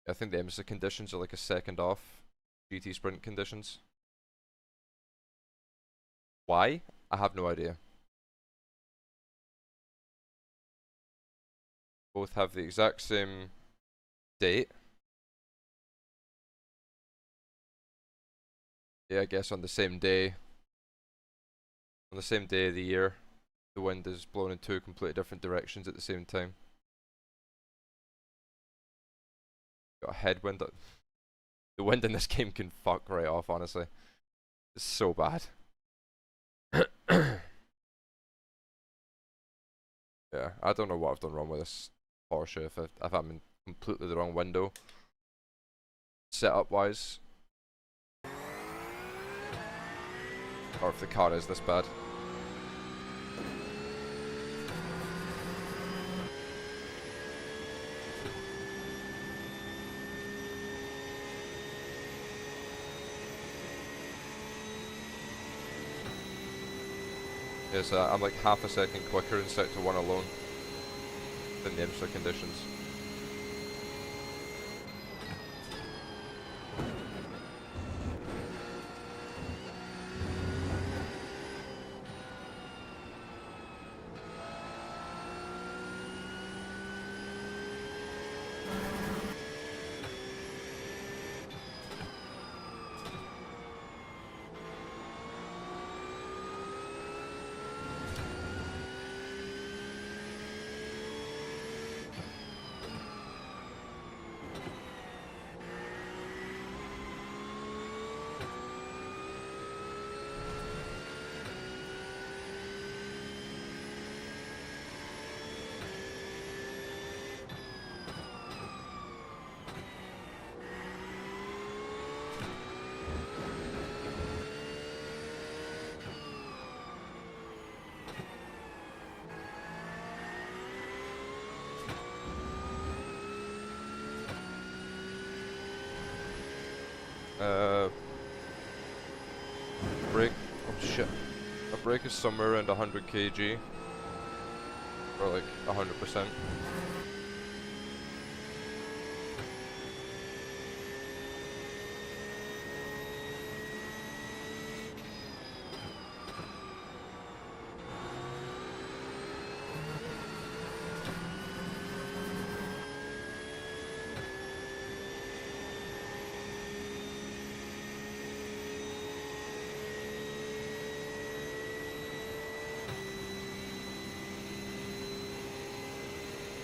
I think the IMSA conditions are like a second off GT Sprint conditions. Why? I have no idea. Both have the exact same date. Yeah, I guess on the same day. On the same day of the year, the wind is blowing in two completely different directions at the same time. Got a headwind. The wind in this game can fuck right off, honestly. It's so bad. Yeah, I don't know what I've done wrong with this Porsche, if I'm in completely the wrong window. Setup wise. Or if the car is this bad. Yes, I'm like half a second quicker in Sector 1 alone than the IMSA conditions. Brake. Oh shit. A brake is somewhere around 100 kg. Or like 100%.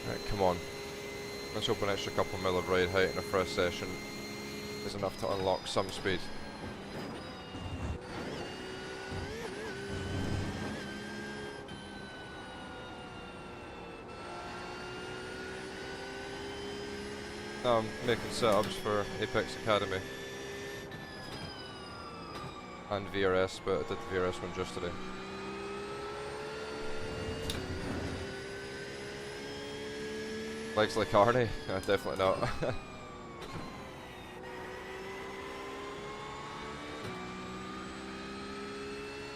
Right, come on. Let's hope an extra couple mil of ride height in a fresh session is enough to unlock some speed. Now I'm making setups for Apex Academy and VRS, but I did the VRS one just today. Legs like Arnie? No, definitely not.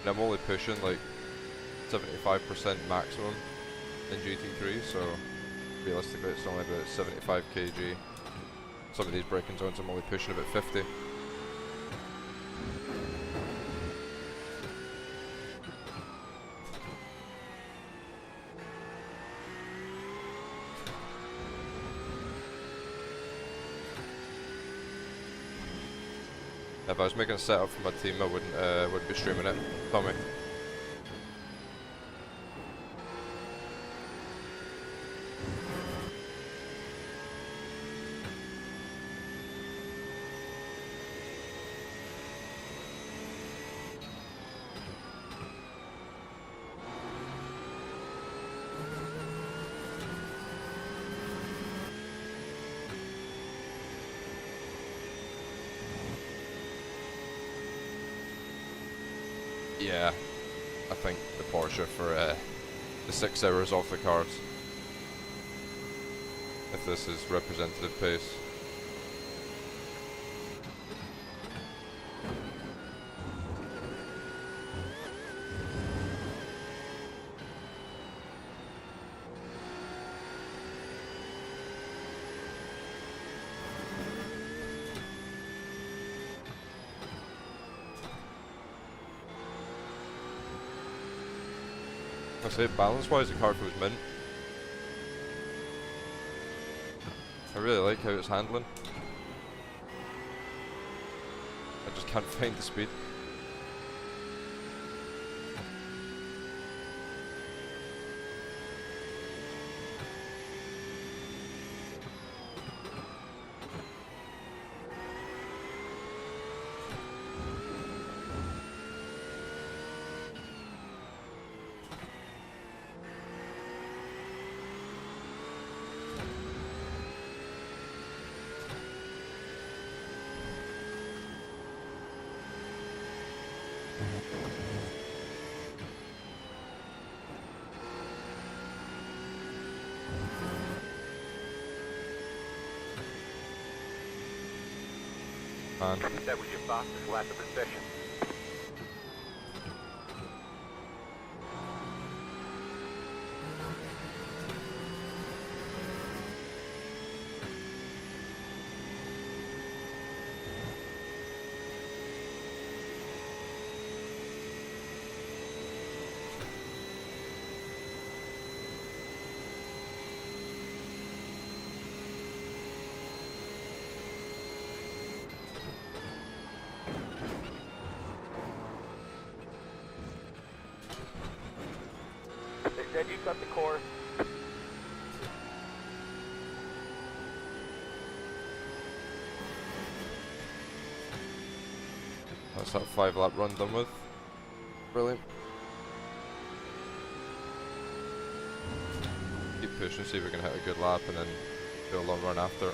And I'm only pushing like 75% maximum in GT3, so realistically it's only about 75 kg. Some of these braking zones I'm only pushing about 50. If I was making a setup for my team, I wouldn't be streaming it. Tommy. Yeah, I think the Porsche for the 6 hours off the cards. If this is representative pace. I say balance-wise, the car feels mint. I really like how it's handling. I just can't find the speed. Man. That was your fastest lap of the session. They said you cut the course. That's that 5-lap run done with. Brilliant. Keep pushing, see if we can hit a good lap and then do a long run after.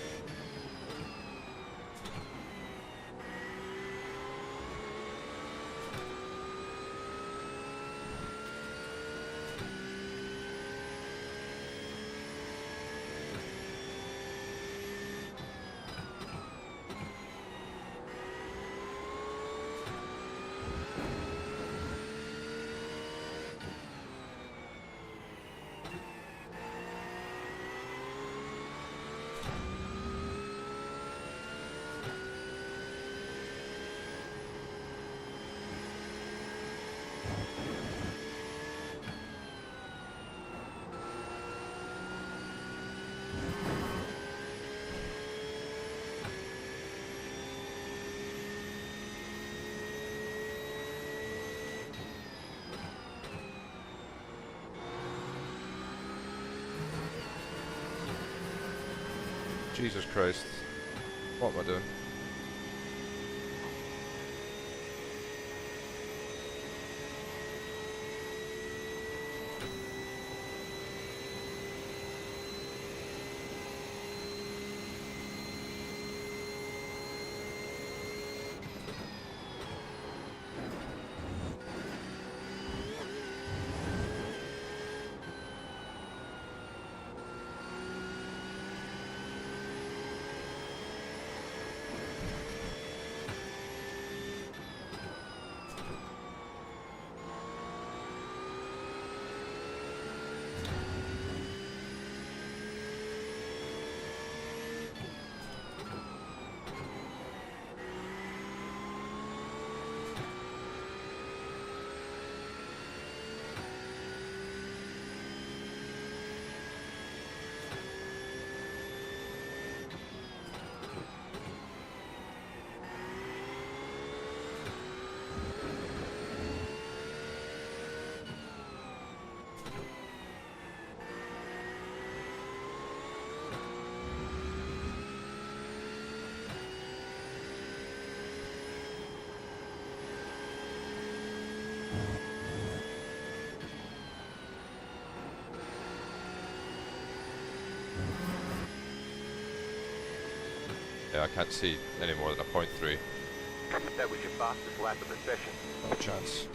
Jesus Christ. What am I doing? Yeah, I can't see any more than a 0.3. That was your fastest lap of the session. No chance.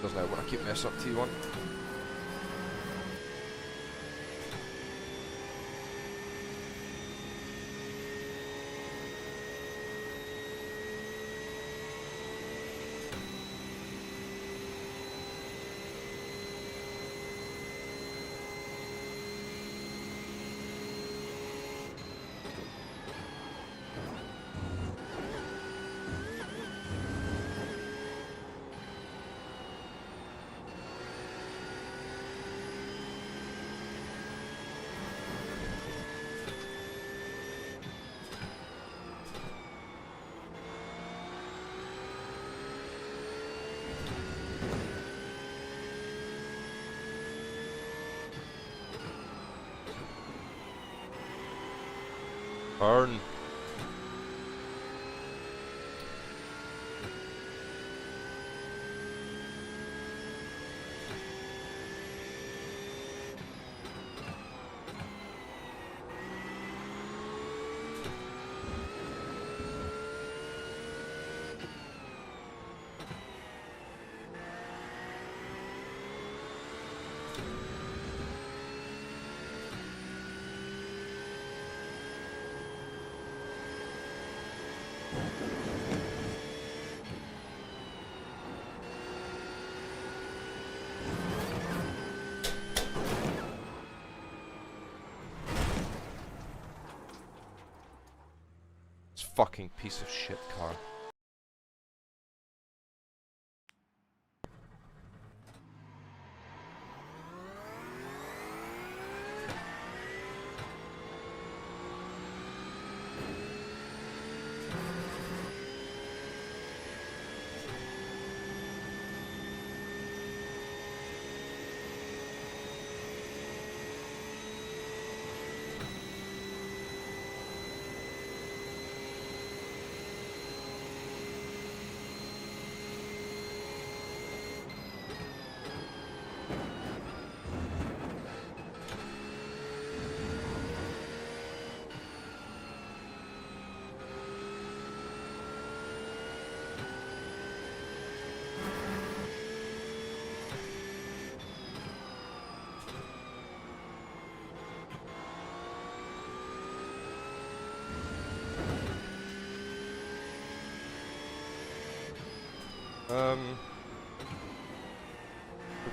Doesn't it want to keep messing up T1? Burn. This fucking piece of shit car.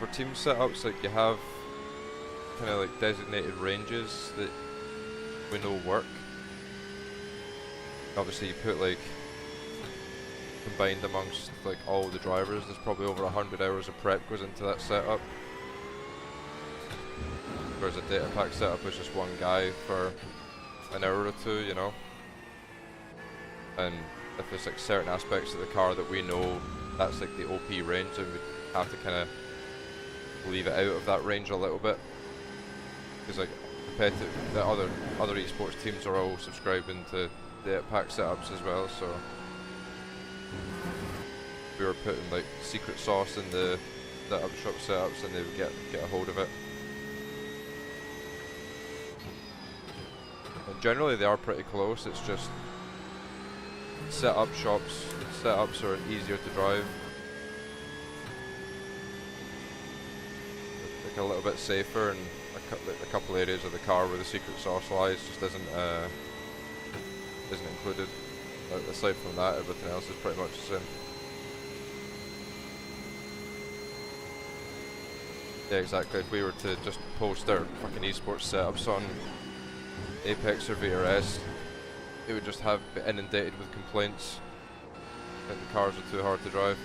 For team setups, like you have kind of like designated ranges that we know work. Obviously you put like combined amongst like all the drivers, there's probably over 100 hours of prep goes into that setup. Whereas a data pack setup is just one guy for an hour or two, you know. And if there's like certain aspects of the car that we know that's like the OP range, then we have to kind of leave it out of that range a little bit, because like competitive, the other esports teams are all subscribing to data pack setups as well. So we were putting like secret sauce in the upshop setups, and they would get a hold of it. And generally they are pretty close. It's just setups are easier to drive, like a little bit safer, and a couple areas of the car where the secret sauce lies just isn't included. Aside from that, everything else is pretty much the same. Yeah, exactly. If we were to just post our fucking esports setups on Apex or VRS, it would just have been inundated with complaints that the cars are too hard to drive.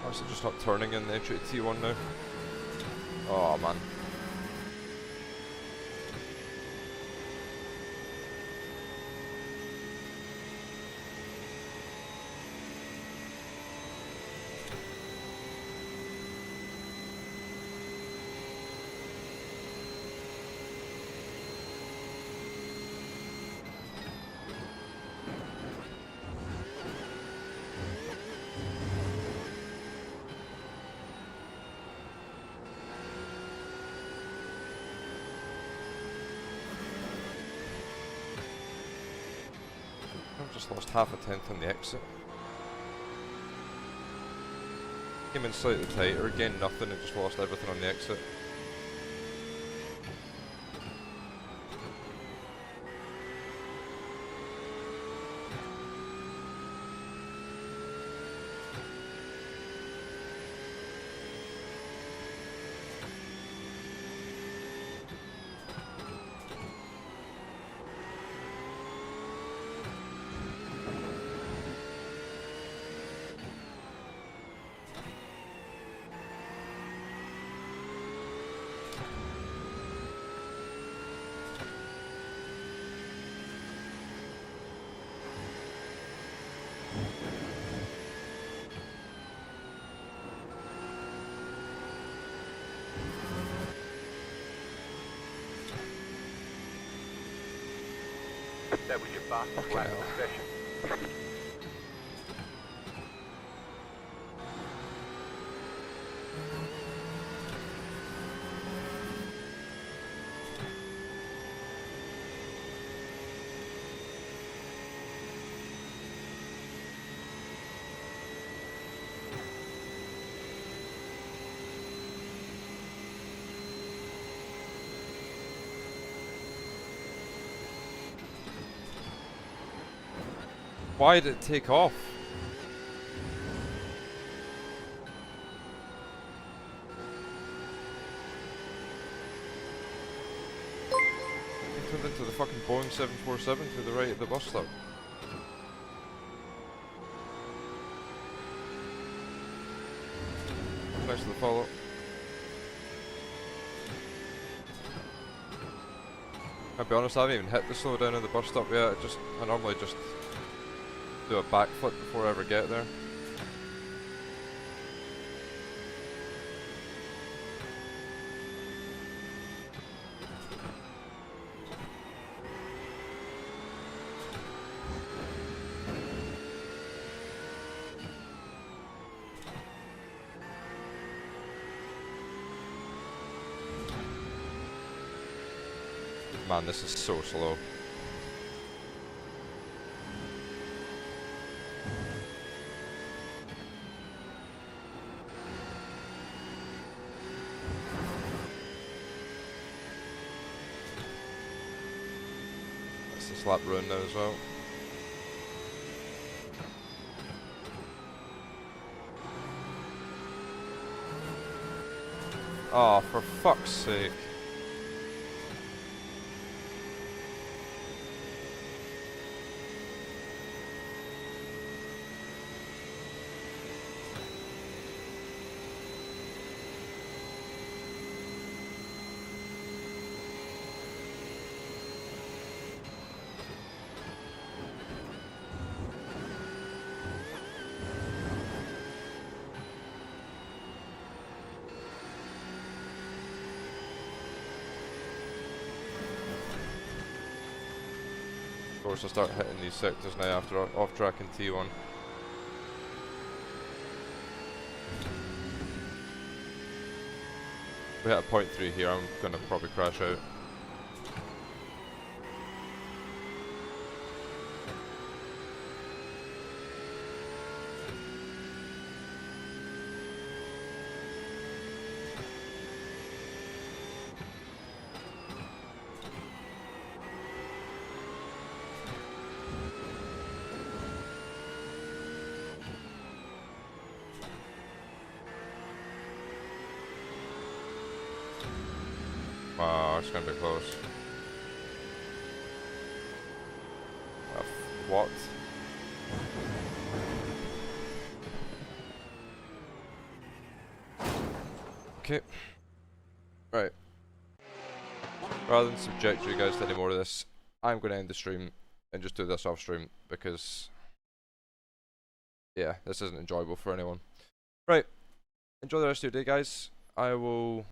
Why is it just not turning in the entry to T1 now? Oh man. I've just lost half a tenth on the exit. Came in slightly tighter, gained nothing and just lost everything on the exit. That was your fastest lap of the session. Why did it take off? It turned into the fucking Boeing 747 to the right of the bus stop. Thanks for the follow. I'll be honest, I haven't even hit the slowdown in the bus stop yet. I normally just do a backflip before I ever get there. Man, this is so slow. That's the slap ruin now as well. Oh, for fuck's sake. Of course, I start hitting these sectors now after off track in T1. If we hit a 0.3 here, I'm gonna probably crash out. Wow, it's gonna be close. What? Okay. Right. Rather than subject you guys to any more of this, I'm going to end the stream and just do this off stream because, yeah, this isn't enjoyable for anyone. Right. Enjoy the rest of your day, guys. I will